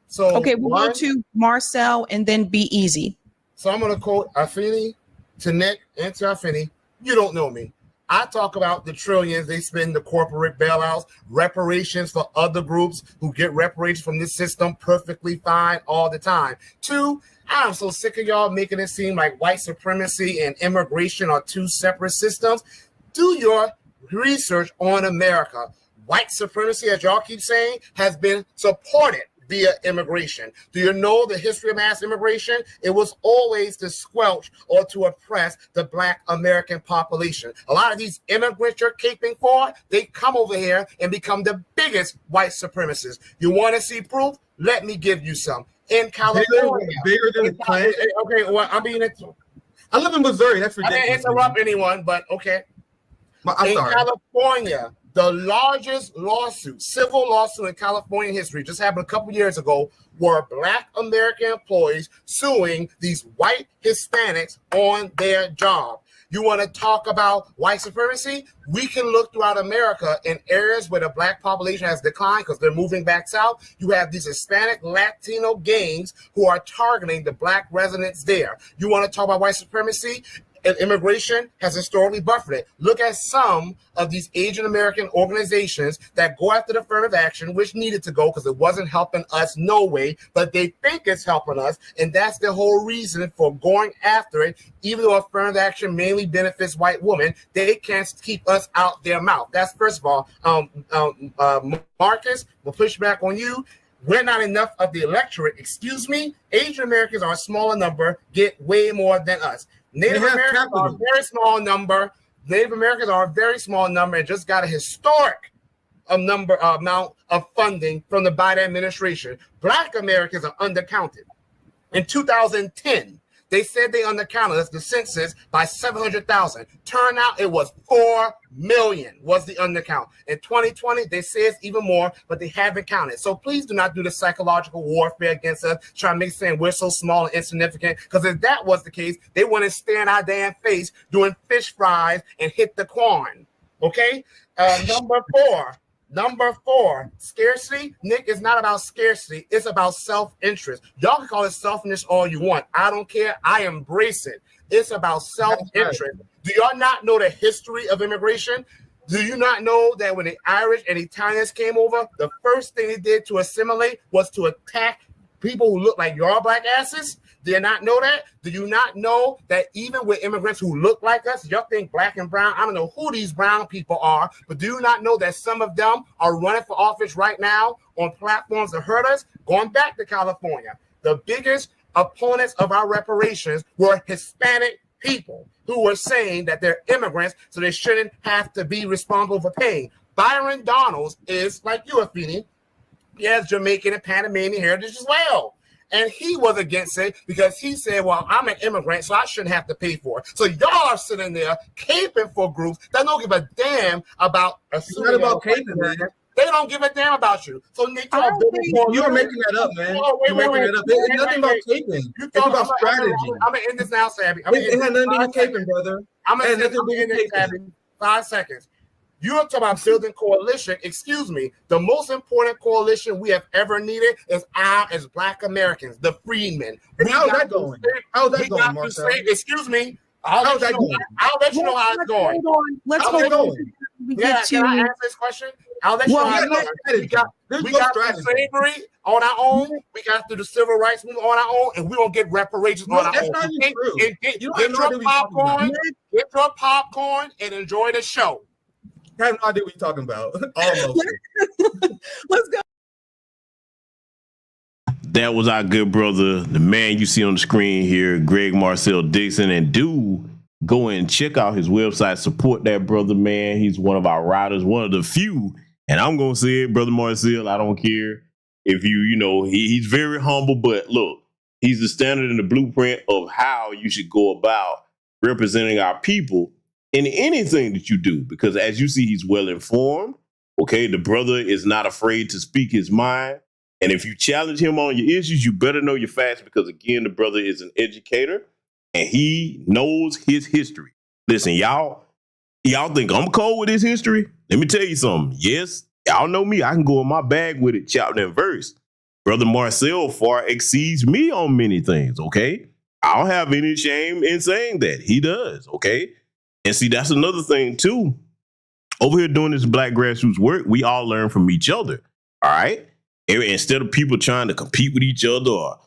So okay, we'll go to Marcel and then Be Easy. So I'm going to quote Afeni to Nick and to Afeni. You don't know me. I talk about the trillions they spend, the corporate bailouts, reparations for other groups who get reparations from this system perfectly fine all the time. Two, I'm so sick of y'all making it seem like white supremacy and immigration are two separate systems. Do your research on America. White supremacy, as y'all keep saying, has been supported via immigration. Do you know the history of mass immigration? It was always to squelch or to oppress the Black American population. A lot of these immigrants you're caping for, they come over here and become the biggest white supremacists. You want to see proof? Let me give you some. In California. Bigger than the Klan? Okay, well, I mean, I live in Missouri. That's ridiculous. I didn't interrupt anyone, but okay. I'm sorry. California, The largest lawsuit, civil lawsuit in California history, just happened a couple years ago, were Black American employees suing these white Hispanics on their job. You want to talk about white supremacy? We can look throughout America in areas where the Black population has declined because they're moving back south. You have these Hispanic Latino gangs who are targeting the Black residents there. You want to talk about white supremacy? And immigration has historically buffered it. Look at some of these Asian American organizations that go after the affirmative action, which needed to go because it wasn't helping us no way, but they think it's helping us, and that's the whole reason for going after it. Even though affirmative action mainly benefits white women, they can't keep us out their mouth. That's first of all. Marcus, we'll push back on you. We're not enough of the electorate. Excuse me. Asian Americans are a smaller number, get way more than us. Native Americans are a very small number. Native Americans are a very small number and just got a historic amount of funding from the Biden administration. Black Americans are undercounted. In 2010, they said they undercounted us, the census, by 700,000. Turn out it was 4 million was the undercount. In 2020, they say it's even more, but they haven't counted. So please do not do the psychological warfare against us, trying to make saying we're so small and insignificant, because if that was the case, they wouldn't stand our damn face doing fish fries and hit the corn. Okay? Number four, scarcity. Nick, it's not about scarcity. It's about self-interest. Y'all can call it selfishness all you want. I don't care. I embrace it. It's about self-interest. Do y'all not know the history of immigration? Do you not know that when the Irish and Italians came over, the first thing they did to assimilate was to attack people who look like your black asses? Do you not know that? Do you not know that even with immigrants who look like us, y'all think black and brown? I don't know who these brown people are, but do you not know that some of them are running for office right now on platforms that hurt us? Going back to California, the biggest opponents of our reparations were Hispanic people who were saying that they're immigrants, so they shouldn't have to be responsible for paying. Byron Donalds is, like you, Afeni, he has Jamaican and Panamanian heritage as well. And he was against it because he said, well, I'm an immigrant, so I shouldn't have to pay for it. So y'all are sitting there caping for groups that don't give a damn about it's not about caping, man. They don't give a damn about you. So Nick, you're making that up, man. You're making it up. It's nothing about caping. It's about strategy. I'm going to end this now, Sabby. It had nothing to do with caping, brother. I'm going to end this, Sabby. 5 seconds. You're talking about building coalition. Excuse me. The most important coalition we have ever needed is as Black Americans, the freedmen. How's that going? How's that going, Marcel? Excuse me. I'll let you know how it's going. Let's go. Yeah, can I answer this question? I'll let you know how it's going. We got through slavery on our own. We got through the civil rights movement on our own, and we don't get reparations on our own. Get your popcorn and enjoy the show. I have no idea what you're talking about. Almost. Let's go. That was our good brother, the man you see on the screen here, Greg Marcel Dixon. And do go and check out his website. Support that brother, man. He's one of our riders, one of the few. And I'm going to say it, Brother Marcel, I don't care if he's very humble, but look, he's the standard and the blueprint of how you should go about representing our people in anything that you do, because as you see, he's well informed. Okay, the brother is not afraid to speak his mind. And if you challenge him on your issues, you better know your facts, because again, the brother is an educator and he knows his history. Listen, y'all think I'm cold with his history? Let me tell you something. Yes, y'all know me. I can go in my bag with it, chapter and verse. Brother Marcel far exceeds me on many things, okay? I don't have any shame in saying that. He does, okay? And see, that's another thing too. Over here doing this black grassroots work, we all learn from each other, all right? Instead of people trying to compete with each other or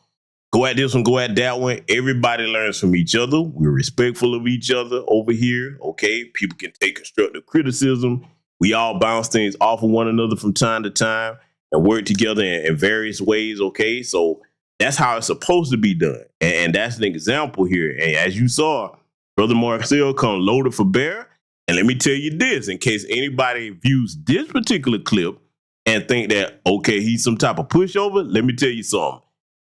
go at this one, go at that one, everybody learns from each other. We're respectful of each other over here, okay? People can take constructive criticism. We all bounce things off of one another from time to time and work together in various ways, okay? So that's how it's supposed to be done. And that's an example here. And as you saw, Brother Marcel come loaded for bear. And let me tell you this, in case anybody views this particular clip and think that, okay, he's some type of pushover, let me tell you something.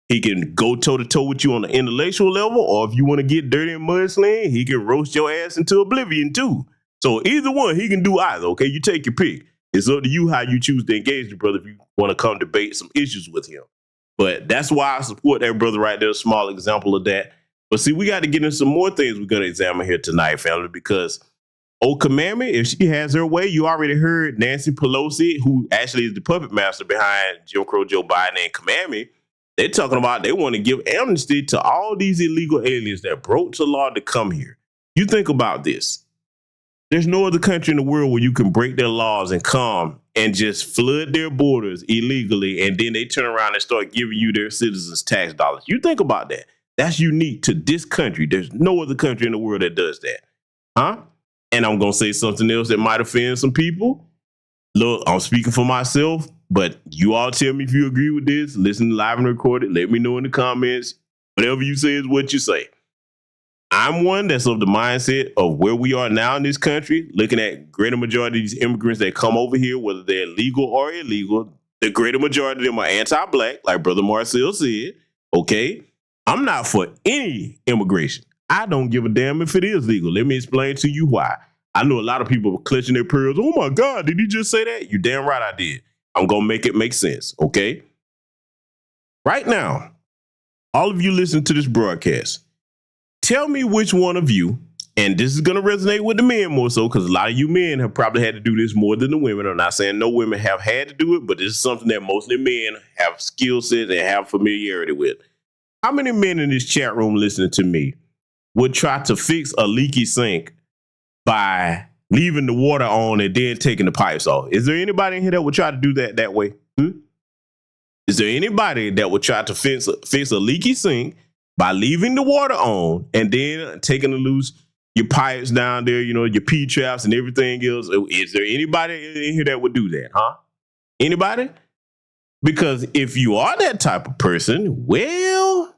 He can go toe-to-toe with you on the intellectual level, or if you want to get dirty and mudslinging, he can roast your ass into oblivion too. So either one, he can do either, okay? You take your pick. It's up to you how you choose to engage the brother if you want to come debate some issues with him. But that's why I support that brother right there, a small example of that. But see, we got to get into some more things we're going to examine here tonight, family, because Old Commandment, if she has her way, you already heard Nancy Pelosi, who actually is the puppet master behind Jim Crow Joe Biden and Commandment. They're talking about they want to give amnesty to all these illegal aliens that broke the law to come here. You think about this. There's no other country in the world where you can break their laws and come and just flood their borders illegally, and then they turn around and start giving you their citizens' tax dollars. You think about that. That's unique to this country. There's no other country in the world that does that. Huh? And I'm going to say something else that might offend some people. Look, I'm speaking for myself, but you all tell me if you agree with this. Listen live and record it. Let me know in the comments. Whatever you say is what you say. I'm one that's of the mindset of where we are now in this country, looking at greater majority of these immigrants that come over here, whether they're legal or illegal. The greater majority of them are anti-black, like Brother Marcel said. Okay? I'm not for any immigration. I don't give a damn if it is legal. Let me explain to you why. I know a lot of people are clutching their pearls. Oh my God, did he just say that? You damn right I did. I'm going to make it make sense, okay? Right now, all of you listening to this broadcast, tell me which one of you, and this is going to resonate with the men more so, because a lot of you men have probably had to do this more than the women. I'm not saying no women have had to do it, but this is something that mostly men have skill sets and have familiarity with. How many men in this chat room listening to me would try to fix a leaky sink by leaving the water on and then taking the pipes off? Is there anybody in here that would try to do that way? Is there anybody that would try to fix a leaky sink by leaving the water on and then taking the loose your pipes down there, you know, your P-traps and everything else? Is there anybody in here that would do that, huh? Anybody? Because if you are that type of person, well,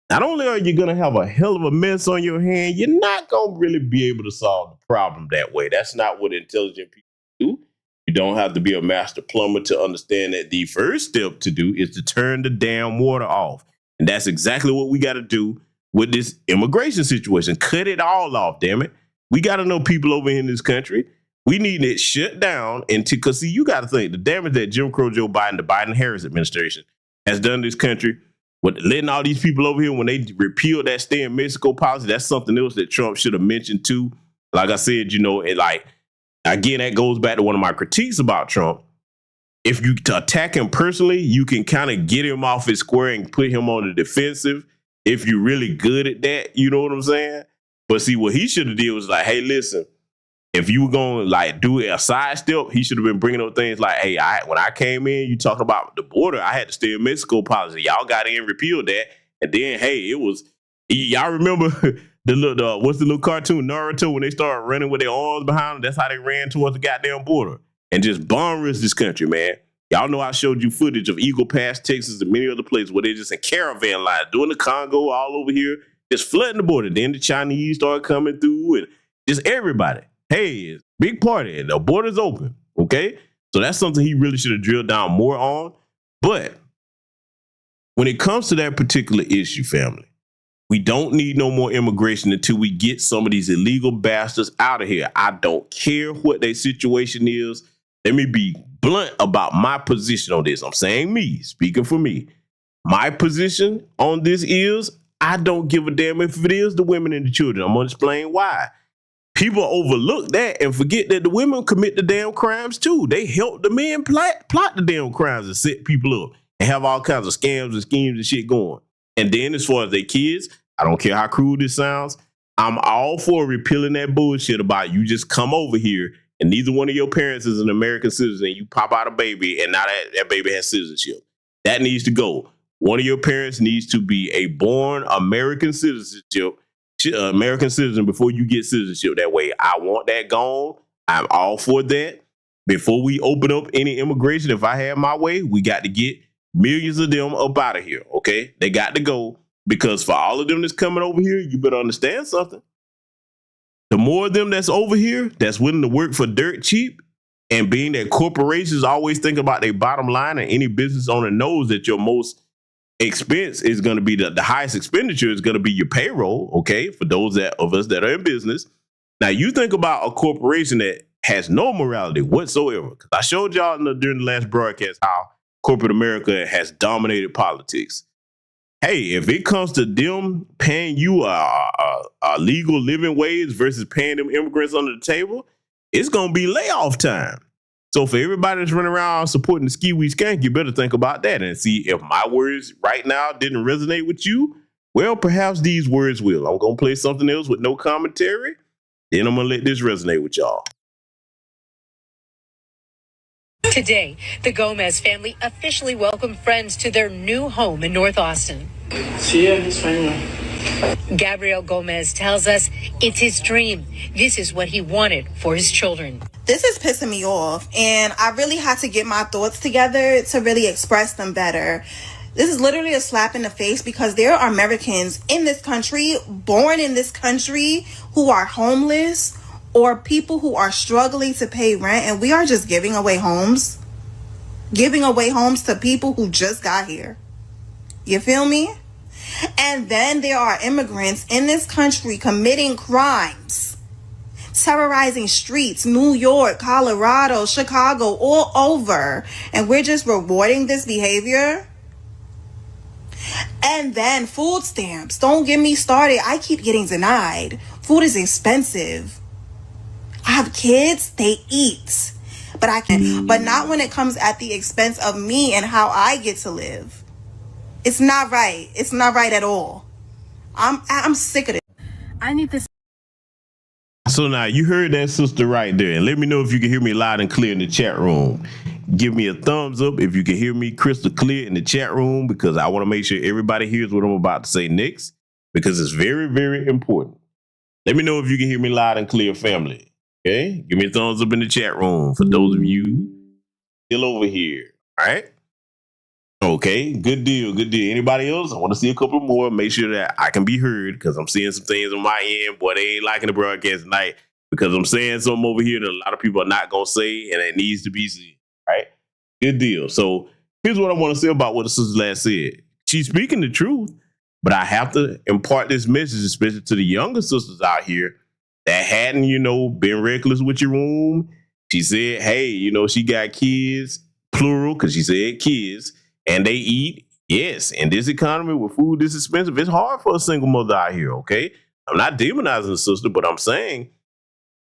not only are you going to have a hell of a mess on your hand, you're not going to really be able to solve the problem that way. That's not what intelligent people do. You don't have to be a master plumber to understand that the first step to do is to turn the damn water off. And that's exactly what we got to do with this immigration situation. Cut it all off, damn it. We got to know people over here in this country. We need it shut down. Because, see, you got to think the damage that Jim Crow Joe Biden, the Biden-Harris administration, has done in this country with letting all these people over here when they repealed that stay in Mexico policy. That's something else that Trump should have mentioned too. Like I said, you know, and like, again, that goes back to one of my critiques about Trump. If you attack him personally, you can kind of get him off his square and put him on the defensive if you're really good at that. You know what I'm saying? But see, what he should have did was like, hey, listen, if you were going to like do a sidestep, he should have been bringing up things like, hey, when I came in, you talking about the border, I had to stay in Mexico policy. Y'all got in, repealed that. And then, hey, it was, y'all remember what's the little cartoon, Naruto, when they started running with their arms behind them? That's how they ran towards the goddamn border and just bomb rush this country, man. Y'all know I showed you footage of Eagle Pass, Texas, and many other places where they're just in caravan lines, doing the Congo all over here, just flooding the border. Then the Chinese started coming through and just everybody. Hey, big party. The border's open. Okay. So that's something he really should have drilled down more on. But when it comes to that particular issue, family, we don't need no more immigration until we get some of these illegal bastards out of here. I don't care what their situation is. Let me be blunt about my position on this. I'm saying me, speaking for me. My position on this is I don't give a damn if it is the women and the children. I'm going to explain why. People overlook that and forget that the women commit the damn crimes too. They help the men plot the damn crimes and set people up and have all kinds of scams and schemes and shit going. And then as far as their kids, I don't care how cruel this sounds, I'm all for repealing that bullshit about you just come over here and neither one of your parents is an American citizen. You pop out a baby and now that baby has citizenship. That needs to go. One of your parents needs to be a born American citizen before you get citizenship that way. I want that gone. I'm all for that. Before we open up any immigration, if I had my way, we got to get millions of them up out of here, okay? They got to go because for all of them that's coming over here, you better understand something. The more of them that's over here that's willing to work for dirt cheap, and being that corporations always think about their bottom line, and any business owner knows that your most expense is going to be the highest expenditure is going to be your payroll. Okay. For those of us that are in business. Now you think about a corporation that has no morality whatsoever. Because I showed y'all during the last broadcast how corporate America has dominated politics. Hey, if it comes to them paying you a legal living wage versus paying them immigrants under the table, it's going to be layoff time. So for everybody that's running around supporting the ski-wee skank, you better think about that and see if my words right now didn't resonate with you. Well, perhaps these words will. I'm going to play something else with no commentary. Then I'm going to let this resonate with y'all. Today, the Gomez family officially welcomed friends to their new home in North Austin. Gabriel Gomez tells us it's his dream. This is what he wanted for his children. This is pissing me off, and I really had to get my thoughts together to really express them better. This is literally a slap in the face because there are Americans in this country, born in this country, who are homeless or people who are struggling to pay rent, and we are just giving away homes to people who just got here. You feel me? And then there are immigrants in this country committing crimes, terrorizing streets, New York, Colorado, Chicago, all over, and we're just rewarding this behavior. And then food stamps. Don't get me started. I keep getting denied. Food is expensive. I have kids, they eat, but not when it comes at the expense of me and how I get to live. It's not right. It's not right at all. I'm sick of it. I need this. So now you heard that sister right there, and let me know if you can hear me loud and clear in the chat room. Give me a thumbs up if you can hear me crystal clear in the chat room, because I want to make sure everybody hears what I'm about to say next, because it's very, very important. Let me know if you can hear me loud and clear, family. Okay, give me a thumbs up in the chat room for those of you still over here. All right. Okay, good deal, good deal. Anybody else? I want to see a couple more. Make sure that I can be heard, because I'm seeing some things on my end. Boy, they ain't liking the broadcast tonight because I'm saying something over here that a lot of people are not going to say, and it needs to be seen. All right, good deal. So here's what I want to say about what the sister last said. She's speaking the truth, but I have to impart this message, especially to the younger sisters out here that hadn't, been reckless with your room. She said, hey, she got kids, plural, because she said kids, and they eat. Yes, in this economy with food this expensive, it's hard for a single mother out here, okay? I'm not demonizing the sister, but I'm saying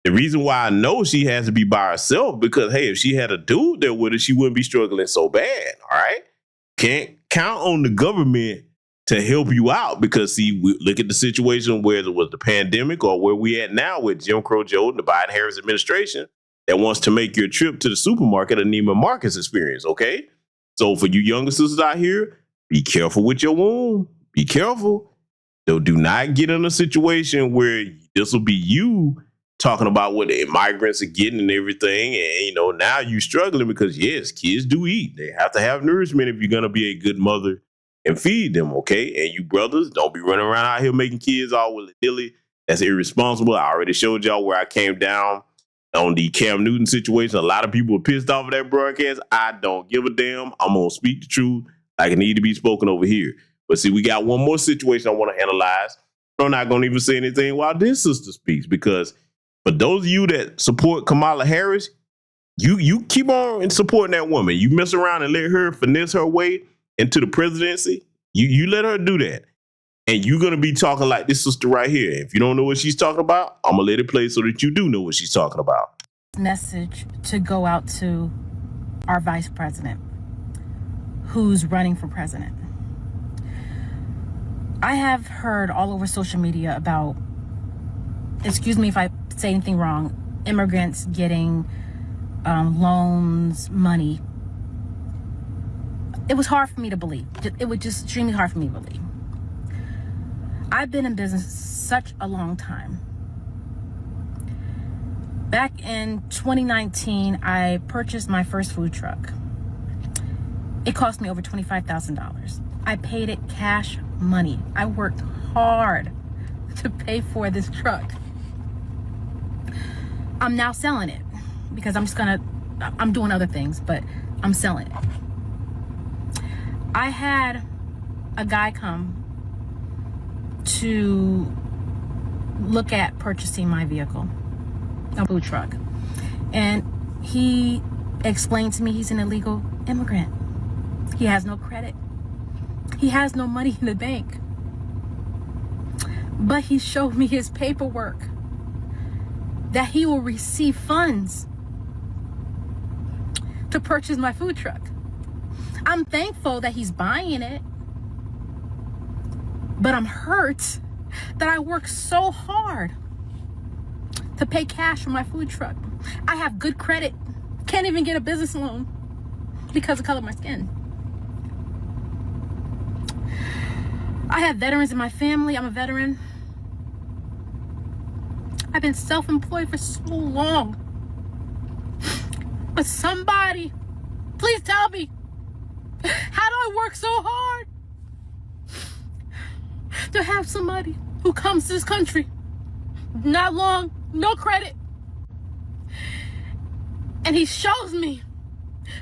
the reason why I know she has to be by herself, because, hey, if she had a dude there with her, she wouldn't be struggling so bad, all right? Can't count on the government to help you out, because, see, we look at the situation where there was the pandemic or where we at now with Jim Crow Joe and the Biden-Harris administration that wants to make your trip to the supermarket a Neiman Marcus experience, okay? So for you younger sisters out here, be careful with your womb. Be careful. So do not get in a situation where this will be you talking about what the migrants are getting and everything. And, now you struggling because, yes, kids do eat. They have to have nourishment if you're going to be a good mother and feed them, okay? And you brothers, don't be running around out here making kids all willy-nilly. That's irresponsible. I already showed y'all where I came down on the Cam Newton situation. A lot of people were pissed off of that broadcast. I don't give a damn. I'm going to speak the truth like it need to be spoken over here. But see, we got one more situation I want to analyze. I'm not going to even say anything while this sister speaks, because for those of you that support Kamala Harris, you keep on supporting that woman. You mess around and let her finesse her way into the presidency. You let her do that. And you're going to be talking like this sister right here. If you don't know what she's talking about, I'm going to let it play so that you do know what she's talking about. Message to go out to our vice president who's running for president. I have heard all over social media about, excuse me if I say anything wrong, immigrants getting loans, money. It was hard for me to believe. It was just extremely hard for me to believe. I've been in business such a long time. Back in 2019, I purchased my first food truck. It cost me over $25,000. I paid it cash money. I worked hard to pay for this truck. I'm now selling it because I'm doing other things, but I'm selling it. I had a guy come to look at purchasing my vehicle, a food truck. And he explained to me he's an illegal immigrant. He has no credit. He has no money in the bank. But he showed me his paperwork that he will receive funds to purchase my food truck. I'm thankful that he's buying it, but I'm hurt that I worked so hard to pay cash for my food truck. I have good credit, can't even get a business loan because of the color of my skin. I have veterans in my family. I'm a veteran. I've been self-employed for so long. But somebody, please tell me, how do I work so hard to have somebody who comes to this country, not long, no credit, and he shows me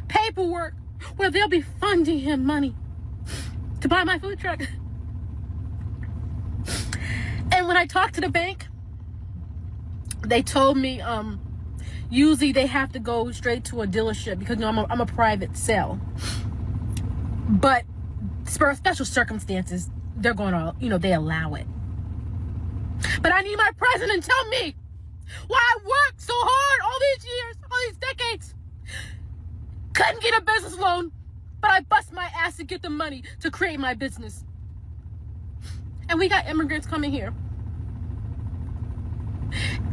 paperwork where they'll be funding him money to buy my food truck. And when I talked to the bank, they told me usually they have to go straight to a dealership because I'm a private sale. But for special circumstances, they're going to, they allow it. But I need my president to tell me why I worked so hard all these years, all these decades. Couldn't get a business loan, but I bust my ass to get the money to create my business. And we got immigrants coming here.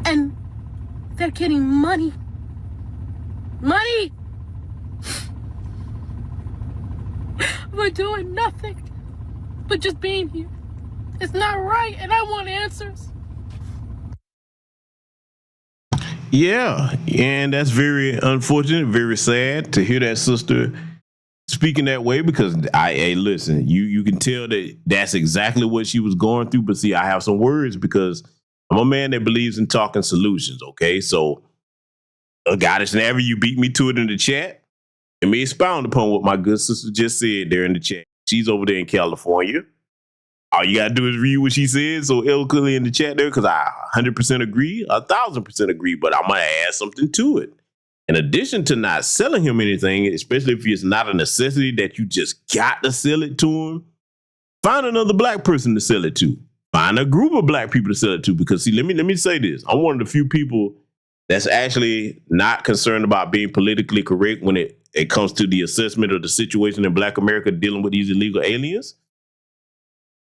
And they're getting money. Money! We're doing nothing but just being here. It's not right, and I want answers. Yeah, and that's very unfortunate, very sad to hear that sister speaking that way, because hey, listen, you can tell that that's exactly what she was going through. But see, I have some words because I'm a man that believes in talking solutions, okay? So, Goddess Navy, you beat me to it in the chat. Let me expound upon what my good sister just said there in the chat. She's over there in California. All you got to do is read what she said so eloquently in the chat there, because I 100% agree, 1,000% agree, but I'm going to add something to it. In addition to not selling him anything, especially if it's not a necessity that you just got to sell it to him, find another black person to sell it to. Find a group of black people to sell it to, because see, let me say this. I'm one of the few people that's actually not concerned about being politically correct when it comes to the assessment of the situation in Black America dealing with these illegal aliens.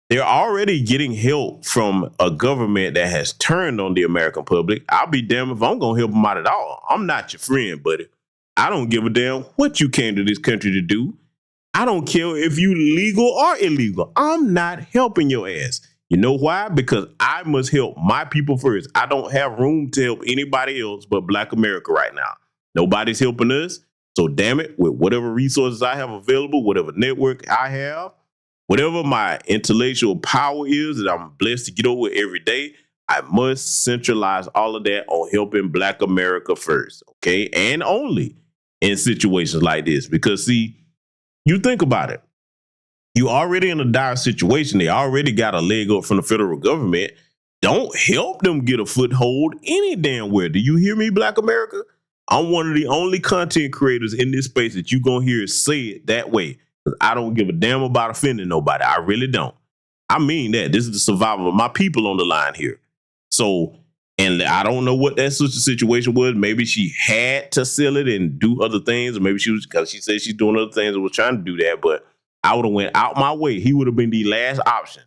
They're already getting help from a government that has turned on the American public. I'll be damned if I'm going to help them out at all. I'm not your friend, buddy. I don't give a damn what you came to this country to do. I don't care if you legal or illegal. I'm not helping your ass. You know why? Because I must help my people first. I don't have room to help anybody else but Black America right now. Nobody's helping us. So damn it, with whatever resources I have available, whatever network I have, whatever my intellectual power is that I'm blessed to get over every day, I must centralize all of that on helping Black America first, okay? And only in situations like this. Because see, you think about it. You already in a dire situation. They already got a leg up from the federal government. Don't help them get a foothold any damn where. Do you hear me, Black America? I'm one of the only content creators in this space that you gonna hear say it that way. Because I don't give a damn about offending nobody. I really don't. I mean that. This is the survival of my people on the line here. So, and I don't know what that such a situation was. Maybe she had to sell it and do other things, or maybe she was, because she said she's doing other things and was trying to do that, but I would have went out my way. He would have been the last option.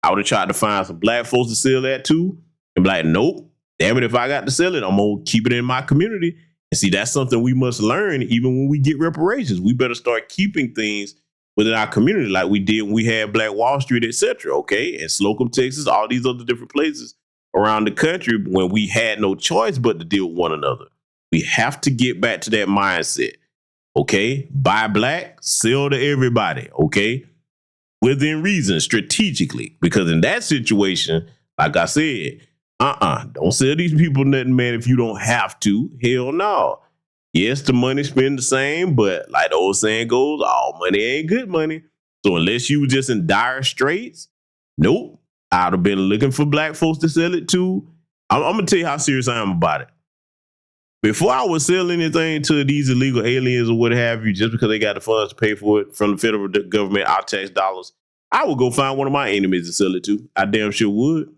I would have tried to find some black folks to sell that to and be like, nope, damn it, if I got to sell it, I'm going to keep it in my community. And see, that's something we must learn even when we get reparations. We better start keeping things within our community like we did when we had Black Wall Street, etc. Okay, and Slocum, Texas, all these other different places around the country when we had no choice but to deal with one another. We have to get back to that mindset. Okay, buy black, sell to everybody. Okay, within reason, strategically, because in that situation, like I said, don't sell these people nothing, man. If you don't have to, hell no. Yes, the money spend the same, but like the old saying goes, all money ain't good money. So unless you were just in dire straits, nope. I'd have been looking for black folks to sell it to. I'm gonna tell you how serious I am about it. before I would sell anything to these illegal aliens or what have you, just because they got the funds to pay for it from the federal government, our tax dollars, I would go find one of my enemies to sell it to. I damn sure would.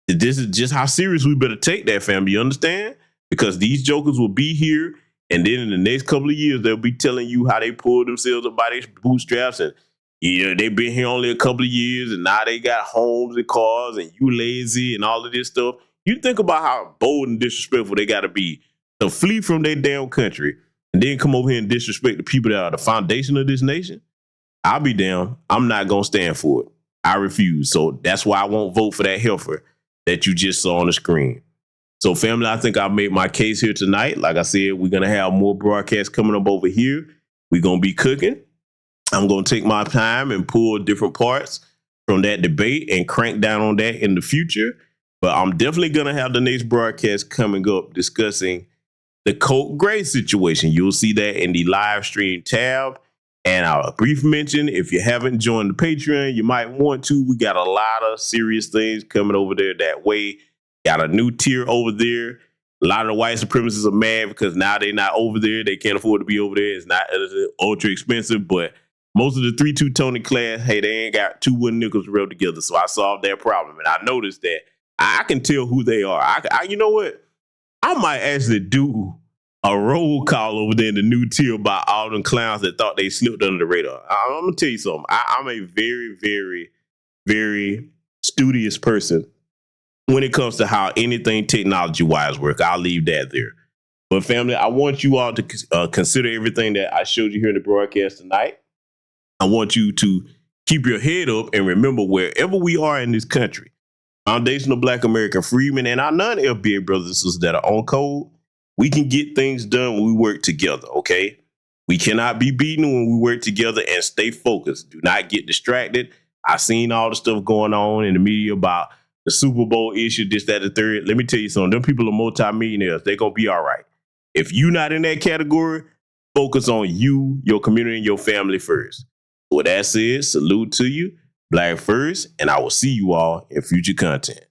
This is just how serious we better take that, family. You understand? Because these jokers will be here, and then in the next couple of years, they'll be telling you how they pulled themselves up by their bootstraps, and they've been here only a couple of years, and now they got homes and cars, and you lazy and all of this stuff. You think about how bold and disrespectful they got to be to flee from their damn country and then come over here and disrespect the people that are the foundation of this nation. I'll be damned. I'm not going to stand for it. I refuse. So that's why I won't vote for that heifer that you just saw on the screen. So, family, I think I made my case here tonight. Like I said, we're going to have more broadcasts coming up over here. We're going to be cooking. I'm going to take my time and pull different parts from that debate and crank down on that in the future. But I'm definitely going to have the next broadcast coming up discussing the Colt Gray situation. You'll see that in the live stream tab. And a brief mention, if you haven't joined the Patreon, you might want to. We got a lot of serious things coming over there that way. Got a new tier over there. A lot of the white supremacists are mad because now they're not over there. They can't afford to be over there. It's not ultra expensive, but most of the 3-2 Tony class, hey, they ain't got 2 wooden nickels to rub together. So I solved that problem. And I noticed that I can tell who they are. You know what? I might actually do a roll call over there in the new tier by all them clowns that thought they slipped under the radar. I'm going to tell you something. I'm a very, very, very studious person when it comes to how anything technology-wise works. I'll leave that there. But, family, I want you all to consider everything that I showed you here in the broadcast tonight. I want you to keep your head up and remember, wherever we are in this country, foundational Black American freedmen and our non-FBA brothers and sisters that are on code, we can get things done when we work together, okay? We cannot be beaten when we work together, and stay focused. Do not get distracted. I've seen all the stuff going on in the media about the Super Bowl issue, this, that, the third. Let me tell you something. Them people are multimillionaires. They're going to be all right. If you're not in that category, focus on you, your community, and your family first. With that said, salute to you, Black first, and I will see you all in future content.